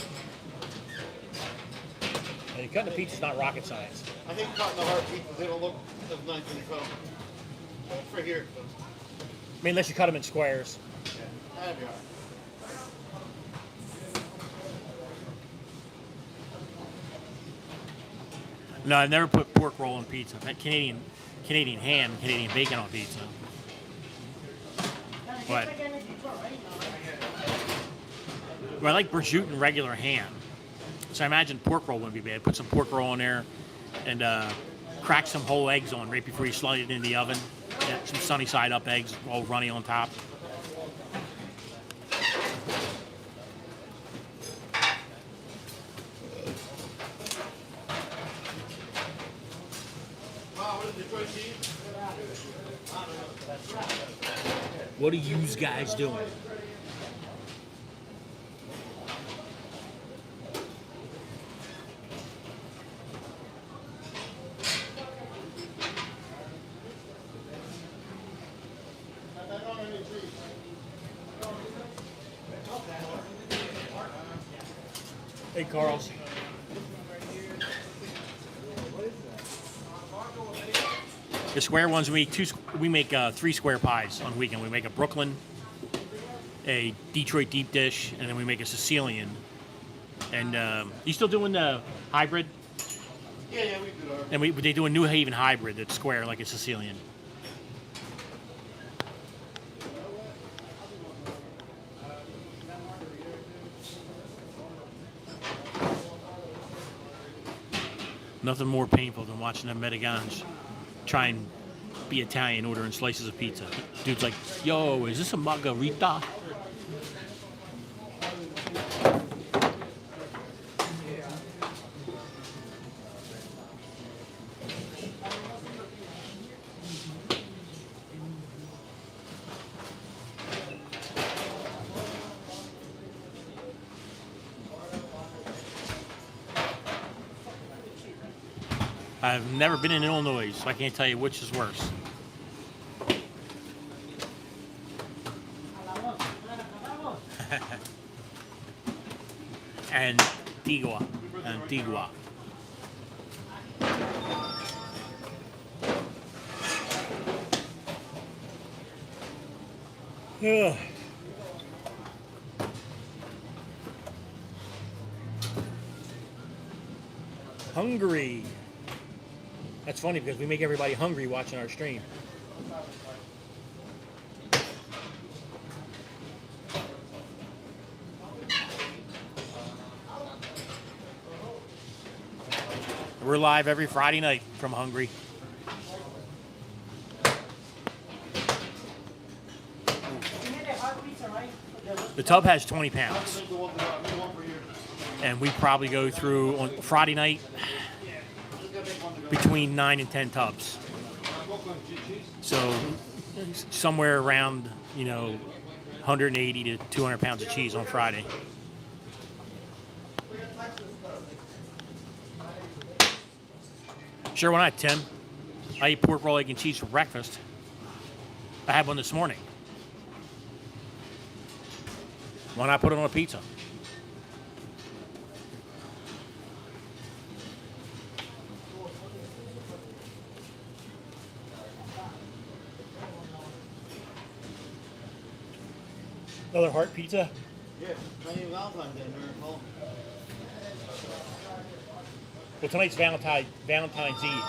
S2: And cutting the pizza's not rocket science.
S1: I hate cutting the hard pizzas. They don't look as nice when you cut them. It's right here.
S2: I mean, unless you cut them in squares.
S1: That'd be all right.
S2: No, I've never put pork roll on pizza. I've had Canadian ham, Canadian bacon on pizza. But I like prosciutto and regular ham. So I imagine pork roll wouldn't be bad. Put some pork roll in there and crack some whole eggs on right before you slide it in the oven. Get some sunny side up eggs, all runny on top.
S1: Wow, what is Detroit cheese?
S2: What are you guys doing? Hey, Carl's. The square ones, we make 3 square pies on the weekend. We make a Brooklyn, a Detroit deep dish, and then we make a Sicilian. And you still doing the hybrid?
S1: Yeah, we do our.
S2: And they do a New Haven hybrid that's square like a Sicilian. Nothing more painful than watching them Medigans try and be Italian ordering slices of pizza. Dude's like, yo, is this a margarita? I've never been in Illinois, so I can't tell you which is worse. Antigua. Ugh. Hungry. That's funny because we make everybody hungry watching our stream. We're live every Friday night from Hungry. The tub has 20 pounds. And we probably go through on Friday night between 9 and 10 tubs. So somewhere around, 180 to 200 pounds of cheese on Friday. Sure, why not, Tim? I eat pork roll, egg, and cheese for breakfast. I had one this morning. Why not put it on a pizza? Another heart pizza?
S3: Yeah, Chinese Valentine Day, miracle.
S2: Well, tonight's Valentine's Eve.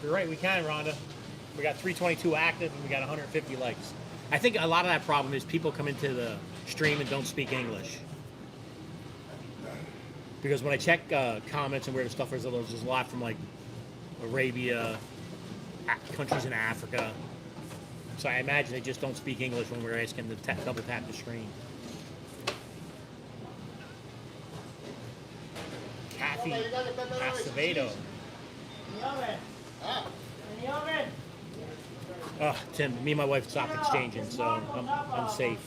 S2: You're right, we can, Rhonda. We got 322 active and we got 150 likes. I think a lot of that problem is people come into the stream and don't speak English. Because when I check comments and where the stuff is, there's a lot from like Arabia, countries in Africa. So I imagine they just don't speak English when we're asking them to double tap the screen. Kathy Acevedo.
S5: In the oven. In the oven.
S2: Oh, Tim, me and my wife stopped exchanging, so I'm safe.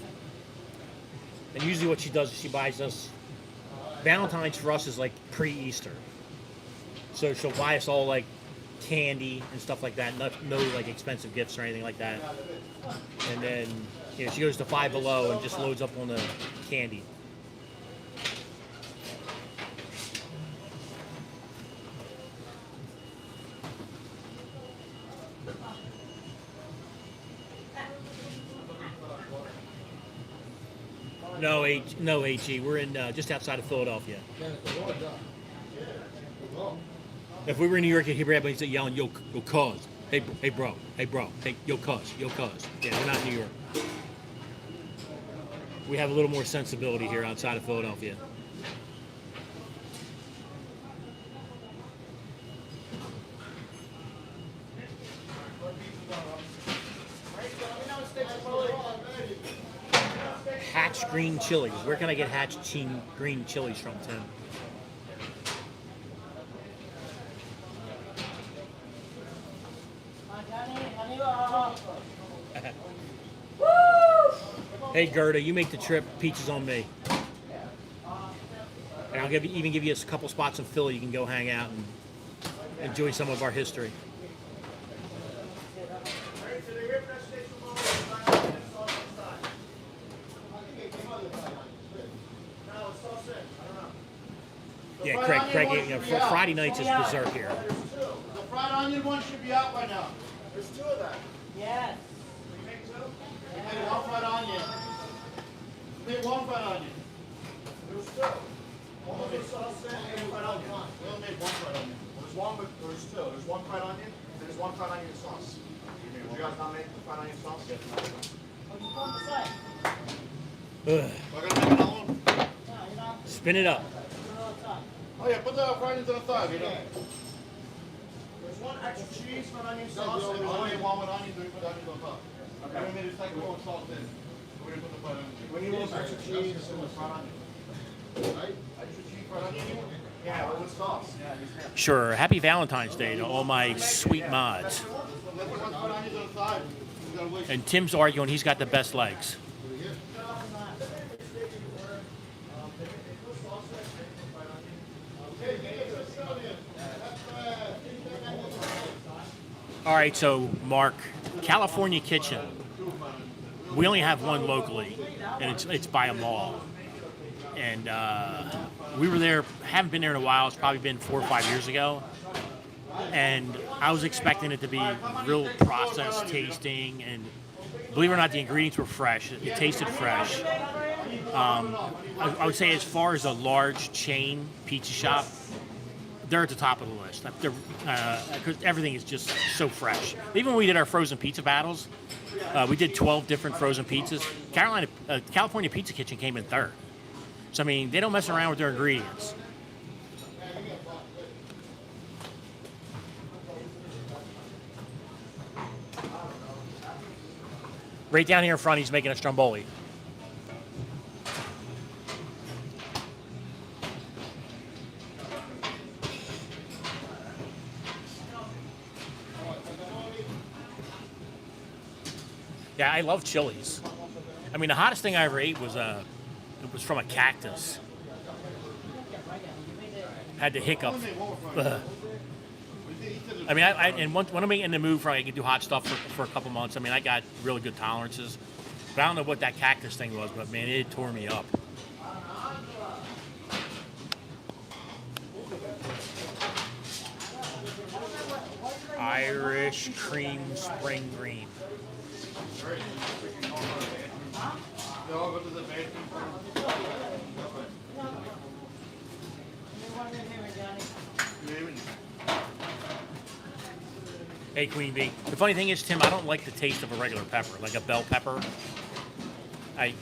S2: And usually what she does is she buys us, Valentine's for us is like pre-Easter. So she'll buy us all like candy and stuff like that, no like expensive gifts or anything like that. And then, you know, she goes to Five Below and just loads up on the candy. No, HE. We're in just outside of Philadelphia. If we were in New York, you'd hear everybody yelling, yo, cuz. Hey, bro. Hey, yo, cuz. Yeah, we're not in New York. We have a little more sensibility here outside of Philadelphia. Hatch green chilies. Where can I get Hatch green chilies from, Tim? Hey Gerda, you make the trip. Pizza's on me. And I'll even give you a couple spots in Philly you can go hang out and enjoy some of our history. Yeah, Craig, you know, Friday nights is berserk here.
S3: The fried onion one should be out by now.
S1: There's two of them.
S5: Yes.
S1: You make two?
S3: We made one fried onion. We made one fried onion.
S1: There's two. One with the sauce and fried onion.
S3: We only made one fried onion.
S1: There's one, but there's two. There's one fried onion, and there's one fried onion sauce. Did you guys not make the fried onion sauce?
S5: What you put on the side?
S2: Ugh.
S3: I gotta make another one.
S5: No, you don't.
S2: Spin it up.
S5: Put it on the side.
S3: Oh yeah, put the fried onions on the side. You know.
S1: There's one extra cheese, fried onion
S3: We
S1: sauce, and
S3: only made
S1: one.
S3: one with onions, we put onions on top.
S1: Okay.
S3: And we made a second one with salt in. So we didn't put the fried onions in.
S1: We need a little extra cheese and with fried onion.
S3: Right? Extra cheese fried onion.
S1: Yeah, but with sauce. Yeah, he's happy.
S2: Sure. Happy Valentine's Day to all my sweet mods.
S3: Let's put one fried onions on the side. We gotta wait.
S2: And Tim's arguing he's got the best legs. All right, so Mark, California Kitchen. We only have one locally, and it's by a mall. And we were there, haven't been there in a while. It's probably been 4 or 5 years ago. And I was expecting it to be real processed tasting, and believe it or not, the ingredients were fresh. It tasted fresh. I would say as far as a large chain pizza shop, they're at the top of the list. Because everything is just so fresh. Even when we did our frozen pizza battles, we did 12 different frozen pizzas. California Pizza Kitchen came in third. So, I mean, they don't mess around with their ingredients. Right down here in front, he's making a stromboli. Yeah, I love chilies. I mean, the hottest thing I ever ate was it was from a cactus. Had the hiccup. I mean, and when I'm in the mood for I can do hot stuff for a couple months. I mean, I got really good tolerances. But I don't know what that cactus thing was, but man, it tore me up. Irish cream spring green.
S3: They all go to the bathroom.
S2: Hey, Queen Bee. The funny thing is, Tim, I don't like the taste of a regular pepper, like a bell pepper. I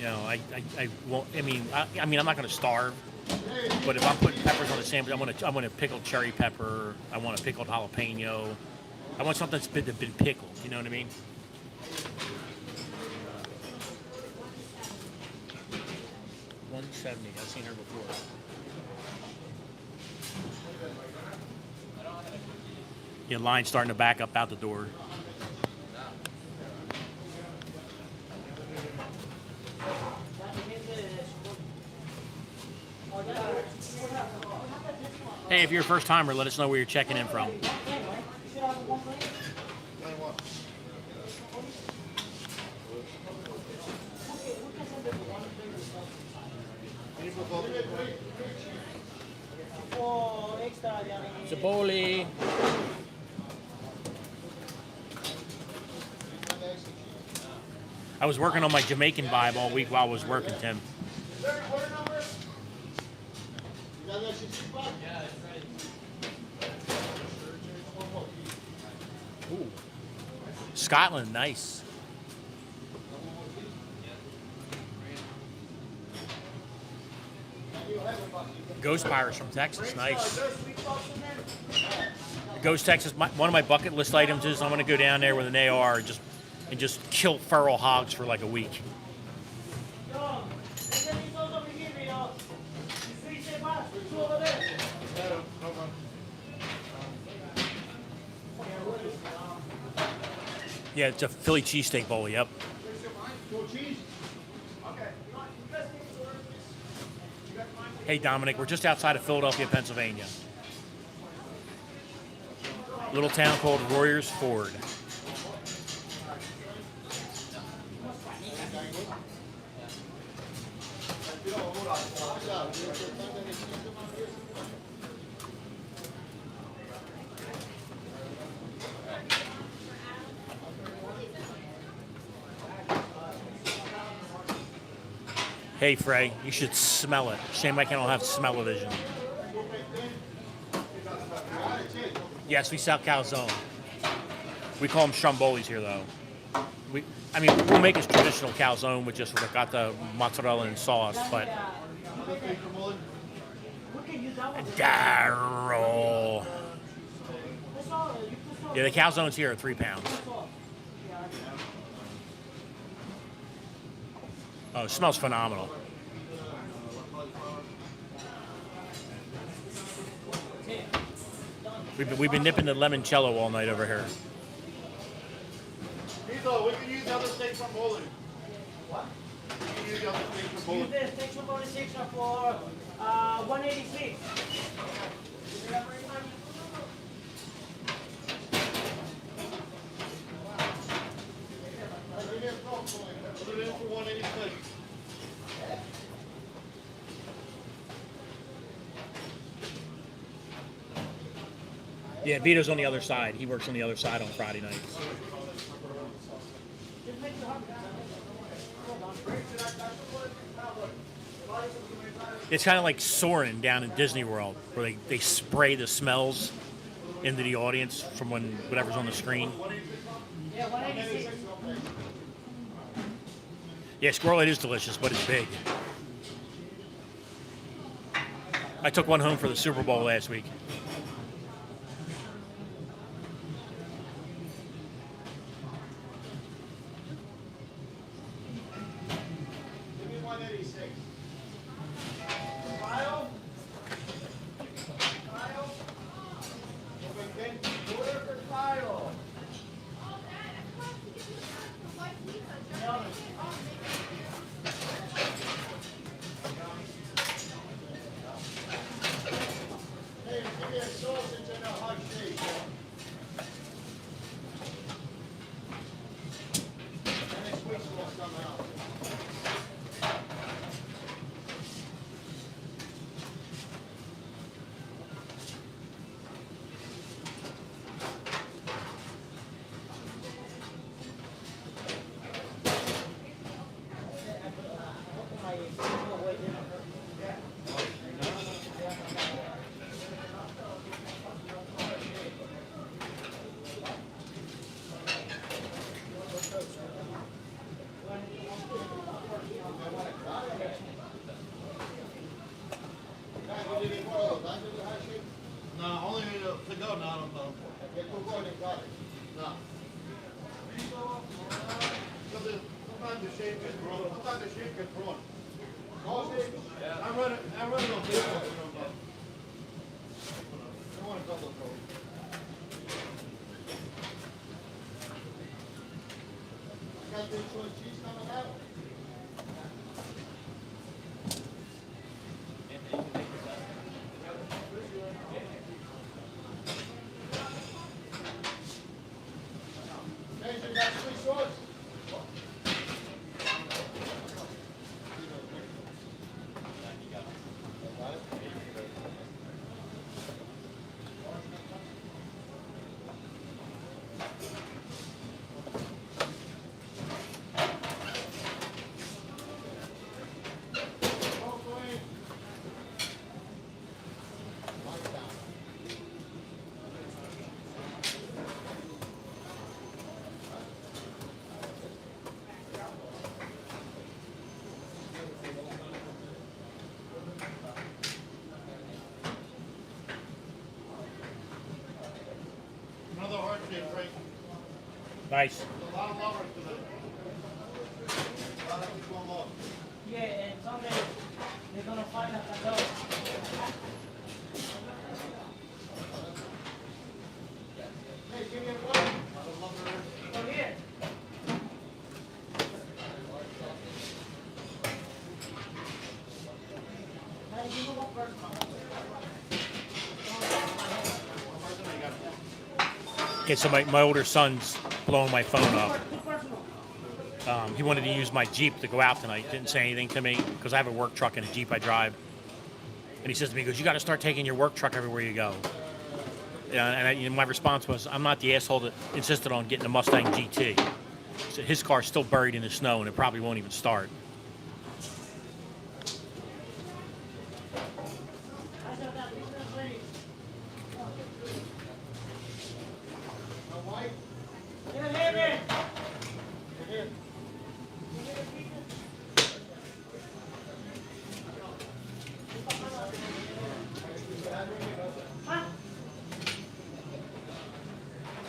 S2: won't. I mean, I'm not going to starve. But if I'm putting peppers on a sandwich, I want a pickled cherry pepper. I want a pickled jalapeno. I want something that's been pickled. You know what I mean? $170. I've seen her before. Yeah, line's starting to back up out the door. Hey, if you're a first timer, let us know where you're checking in from. Zaboli. I was working on my Jamaican vibe all week while I was working, Tim. Ooh. Scotland, nice. Ghost Pirates from Texas, nice. Ghost Texas, one of my bucket list items is I'm going to go down there with an AR and just kill feral hogs for like a week. Yeah, it's a Philly cheesesteak bowl, yep. Hey, Dominic, we're just outside of Philadelphia, Pennsylvania. Little town called Royersford. Hey, Frey, you should smell it. Shame I don't have smell-o-vision. Yes, we sell calzone. We call them strombolis here, though. We'll make a traditional calzone with just got the mozzarella and sauce, but Daryl. Yeah, the calzones here are 3 pounds. Oh, it smells phenomenal. We've been nipping the limoncello all night over here.
S3: Tito, we can use the other steak from bowling. What? We can use the other steak from bowling.
S5: Use the steak from bowling section for 186.
S3: Put it in for 186.
S2: Yeah, Vito's on the other side. He works on the other side on Friday nights. It's kind of like Soarin' down in Disney World, where they spray the smells into the audience from whatever's on the screen.
S5: Yeah, 186.
S2: Yeah, squirrel, it is delicious, but it's big. I took one home for the Super Bowl last week.
S3: Give me 186.
S6: Oh, Dad, I forgot to give you the white pizza.
S1: No.
S3: Get two golden garlic.
S1: No.
S3: Sometimes the shape gets wrong. Sometimes the shape gets wrong. I run it on Facebook. I want a double coat. I got this choice cheese coming out. Hey, you got sweet sauce? Another heart shape, right?
S2: Nice.
S3: A lot of lovers today. A lot of people love.
S5: Yeah, and someday they're gonna find us a dog.
S3: Hey, give me a one.
S5: Come here. Hey, you know what first one?
S2: Okay, so my older son's blowing my phone up.
S5: Too personal.
S2: He wanted to use my Jeep to go out tonight. Didn't say anything to me because I have a work truck and a Jeep I drive. And he says to me, he goes, "You got to start taking your work truck everywhere you go." And my response was, "I'm not the asshole that insisted on getting a Mustang GT. So his car's still buried in the snow and it probably won't even start."
S5: I said that business lady.
S3: My wife?
S5: Get here, man.
S3: Here.
S5: Huh?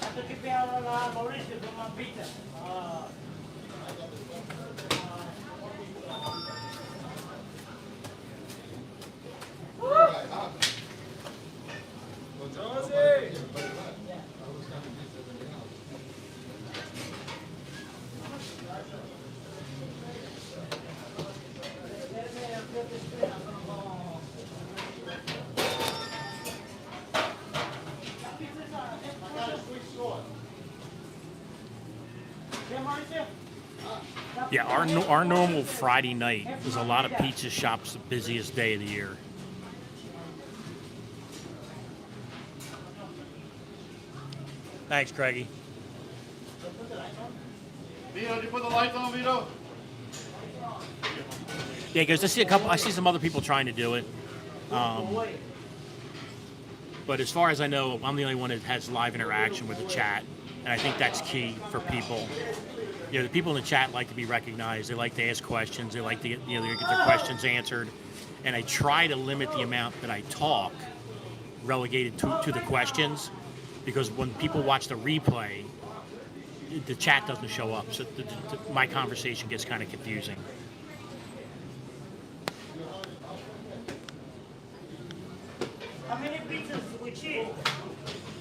S5: Hasta que pegaron a la Mauricio con más pizza. Ah.
S3: Right, huh? I got a sweet sauce.
S5: Yeah, Mauricio?
S2: Yeah, our normal Friday night is a lot of pizza shops, the busiest day of the year. Thanks, Craigie.
S3: Vito, did you put the lights on, Vito?
S2: Yeah, because I see some other people trying to do it. But as far as I know, I'm the only one that has live interaction with the chat, and I think that's key for people. You know, the people in the chat like to be recognized. They like to ask questions. They like to get their questions answered. And I try to limit the amount that I talk, relegated to the questions, because when people watch the replay, the chat doesn't show up, so my conversation gets kind of confusing.
S5: How many pizzas with cheese?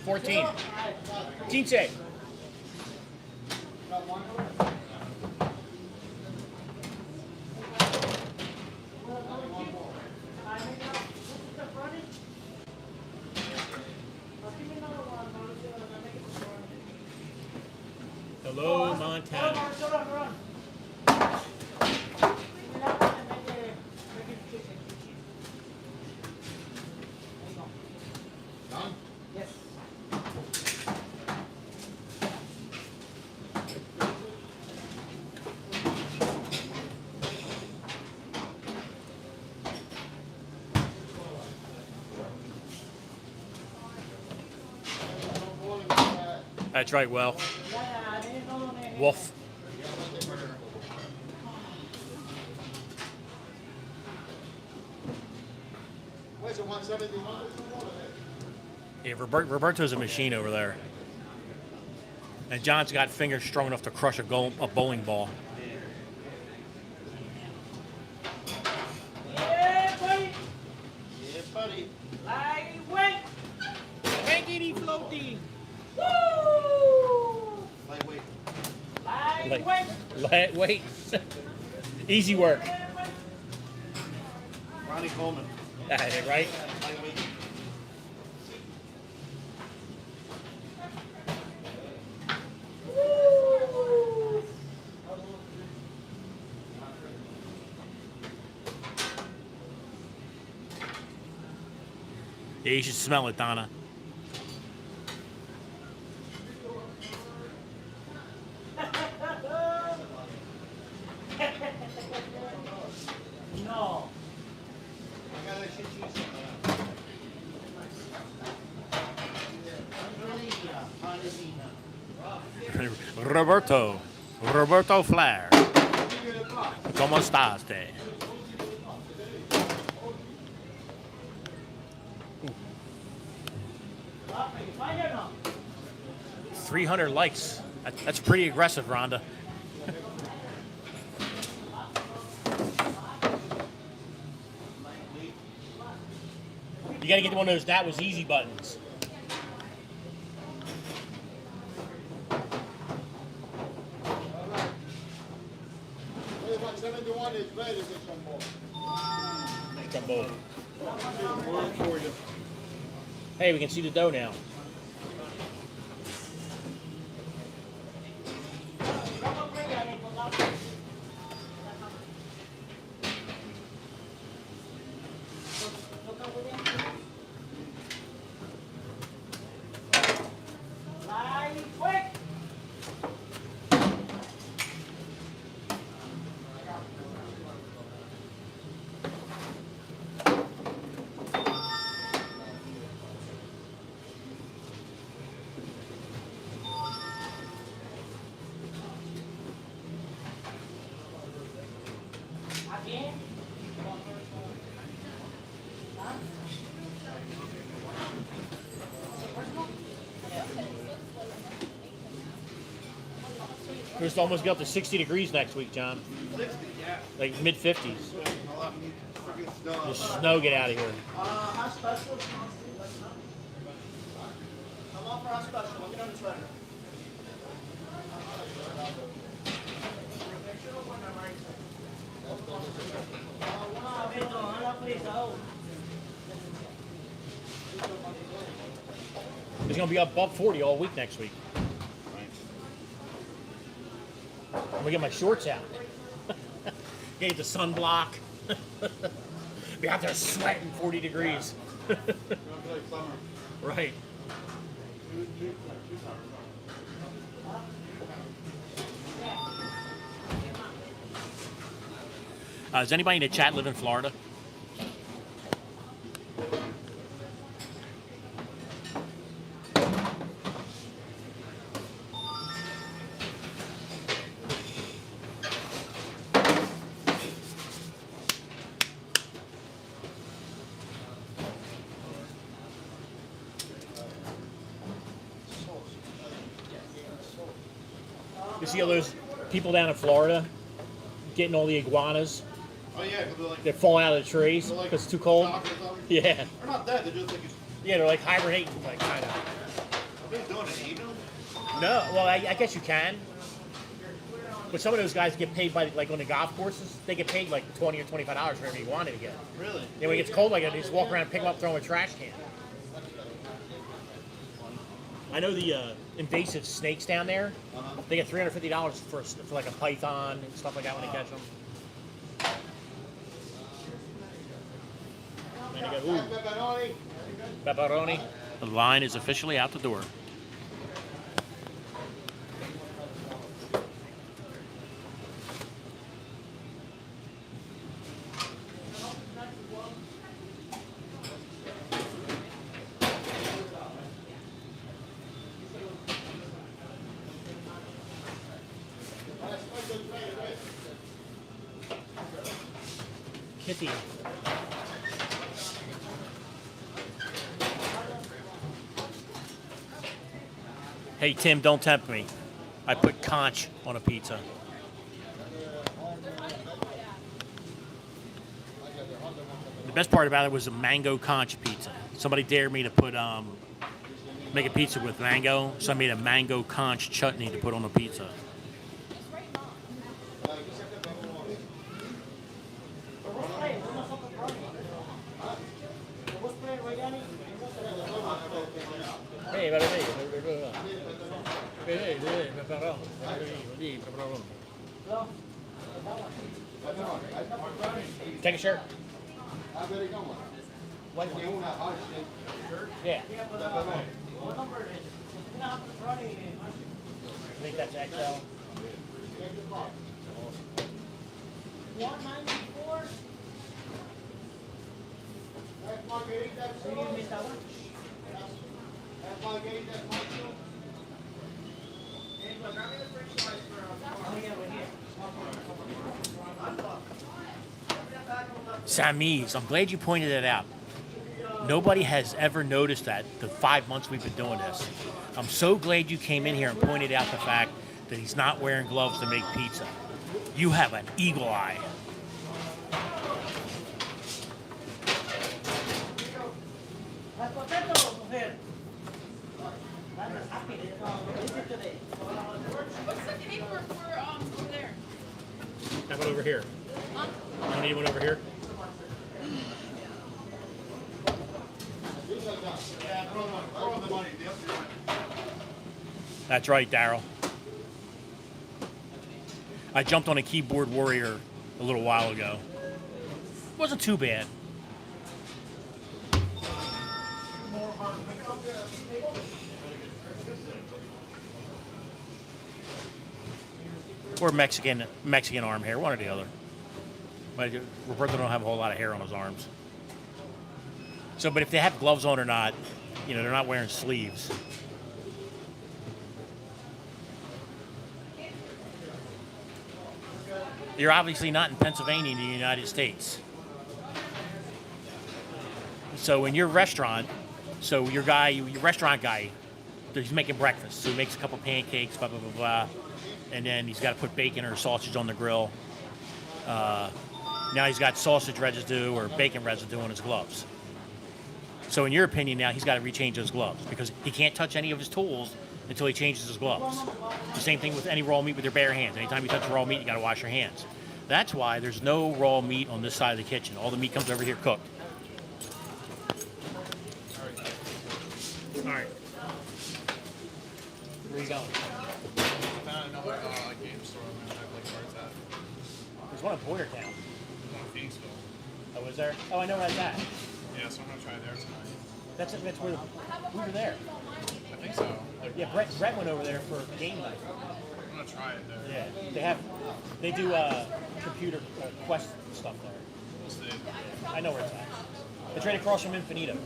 S2: 14. 15. Hello, Montana.
S3: Done?
S5: Yes.
S2: That's right, well. Wolf.
S3: Where's the 171?
S2: Yeah, Roberto's a machine over there. And John's got fingers strong enough to crush a bowling ball.
S5: Yeah, buddy.
S3: Yeah, buddy.
S5: Lightweight.
S2: Wankity floaty.
S5: Woo!
S3: Lightweight.
S5: Lightweight.
S2: Lightweight. Easy work.
S3: Ronnie Coleman.
S2: Right?
S3: Lightweight.
S5: Woo!
S2: Yeah, you should smell it, Donna.
S5: No.
S3: I got that shit cheese.
S2: Roberto Flair. ¿Cómo estás, te?
S5: You find it or no?
S2: 300 likes. That's pretty aggressive, Rhonda. You gotta get one of those "that was easy" buttons.
S3: Hey, 171 is ready to get some more. Work for you.
S2: Hey, we can see the dough now.
S5: Lightweight. Again.
S2: We're just almost get up to 60 degrees next week, John.
S3: 60, yeah.
S2: Like mid-50s.
S3: I'll have to freaking snow.
S2: The snow, get out of here.
S5: How special? I'm on for how special. Let me know the sweater.
S2: It's gonna be above 40 all week next week. I'm gonna get my shorts out. Get the sunblock. Be out there sweating 40 degrees. Right. Does anybody in the chat live in Florida? You see all those people down in Florida getting all the iguanas
S3: Oh, yeah, because they're like,
S2: that fall out of the trees
S3: they're like
S2: because it's too cold?
S3: stock or something.
S2: Yeah.
S3: They're not dead, they're just like,
S2: Yeah, they're like hibernating, like kind of.
S3: are they doing it, eating them?
S2: No, well, I guess you can. But some of those guys get paid by, like on the golf courses, they get paid like $20 or $25 for every iguana to get.
S3: Really?
S2: Then when it gets cold like that, they just walk around and pick them up, throw them in a trash can. I know the invasive snakes down there. They get $350 for like a python and stuff like that when they catch them. And you go, ooh,
S3: Pepperoni.
S2: pepperoni. The line is officially out the door. Kitty. Hey, Tim, don't tempt me. I put conch on a pizza. The best part about it was a mango conch pizza. Somebody dared me to put make a pizza with mango, so I made a mango conch chutney to put on the pizza. Take a shirt. Yeah. I think that's XL.
S5: 194. So you missed that one?
S2: Sammy's. I'm glad you pointed it out. Nobody has ever noticed that the 5 months we've been doing this. I'm so glad you came in here and pointed out the fact that he's not wearing gloves to make pizza. You have an eagle eye.
S6: What's the paperwork for over there?
S2: That one over here.
S6: Huh?
S2: You don't need one over here? That's right, Daryl. I jumped on a keyboard warrior a little while ago. Wasn't too bad. Or Mexican arm hair, one or the other. But Roberto don't have a whole lot of hair on his arms. So, but if they have gloves on or not, you know, they're not wearing sleeves. You're obviously not in Pennsylvania in the United States. So in your restaurant, your restaurant guy, he's making breakfast. So he makes a couple pancakes, blah, blah, blah, blah. And then he's got to put bacon or sausage on the grill. Now he's got sausage residue or bacon residue on his gloves. So in your opinion now, he's got to rechange those gloves because he can't touch any of his tools until he changes his gloves. The same thing with any raw meat with your bare hands. Anytime you touch raw meat, you got to wash your hands. That's why there's no raw meat on this side of the kitchen. All the meat comes over here cooked. All right. Where you going?
S1: I found another game store I'm gonna have like cards at.
S2: There's one in Boyertown.
S1: In Phoenixville.
S2: Oh, is there? Oh, I know where that's at.
S1: Yeah, so I'm gonna try there tonight.
S2: That's where we were there.
S1: I think so. Like,
S2: Yeah, Brett went over there for game night.
S1: I'm gonna try it there.
S2: Yeah, they do computer quest stuff there.
S1: We'll see.
S2: I know where it's at. It's right across from Infinitos.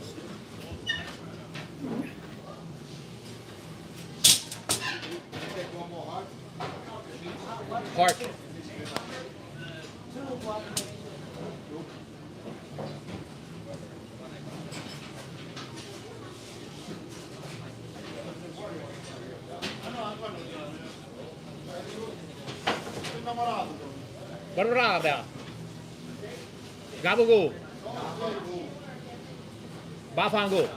S2: Heart. Barbrada. Gabagool. Bafango.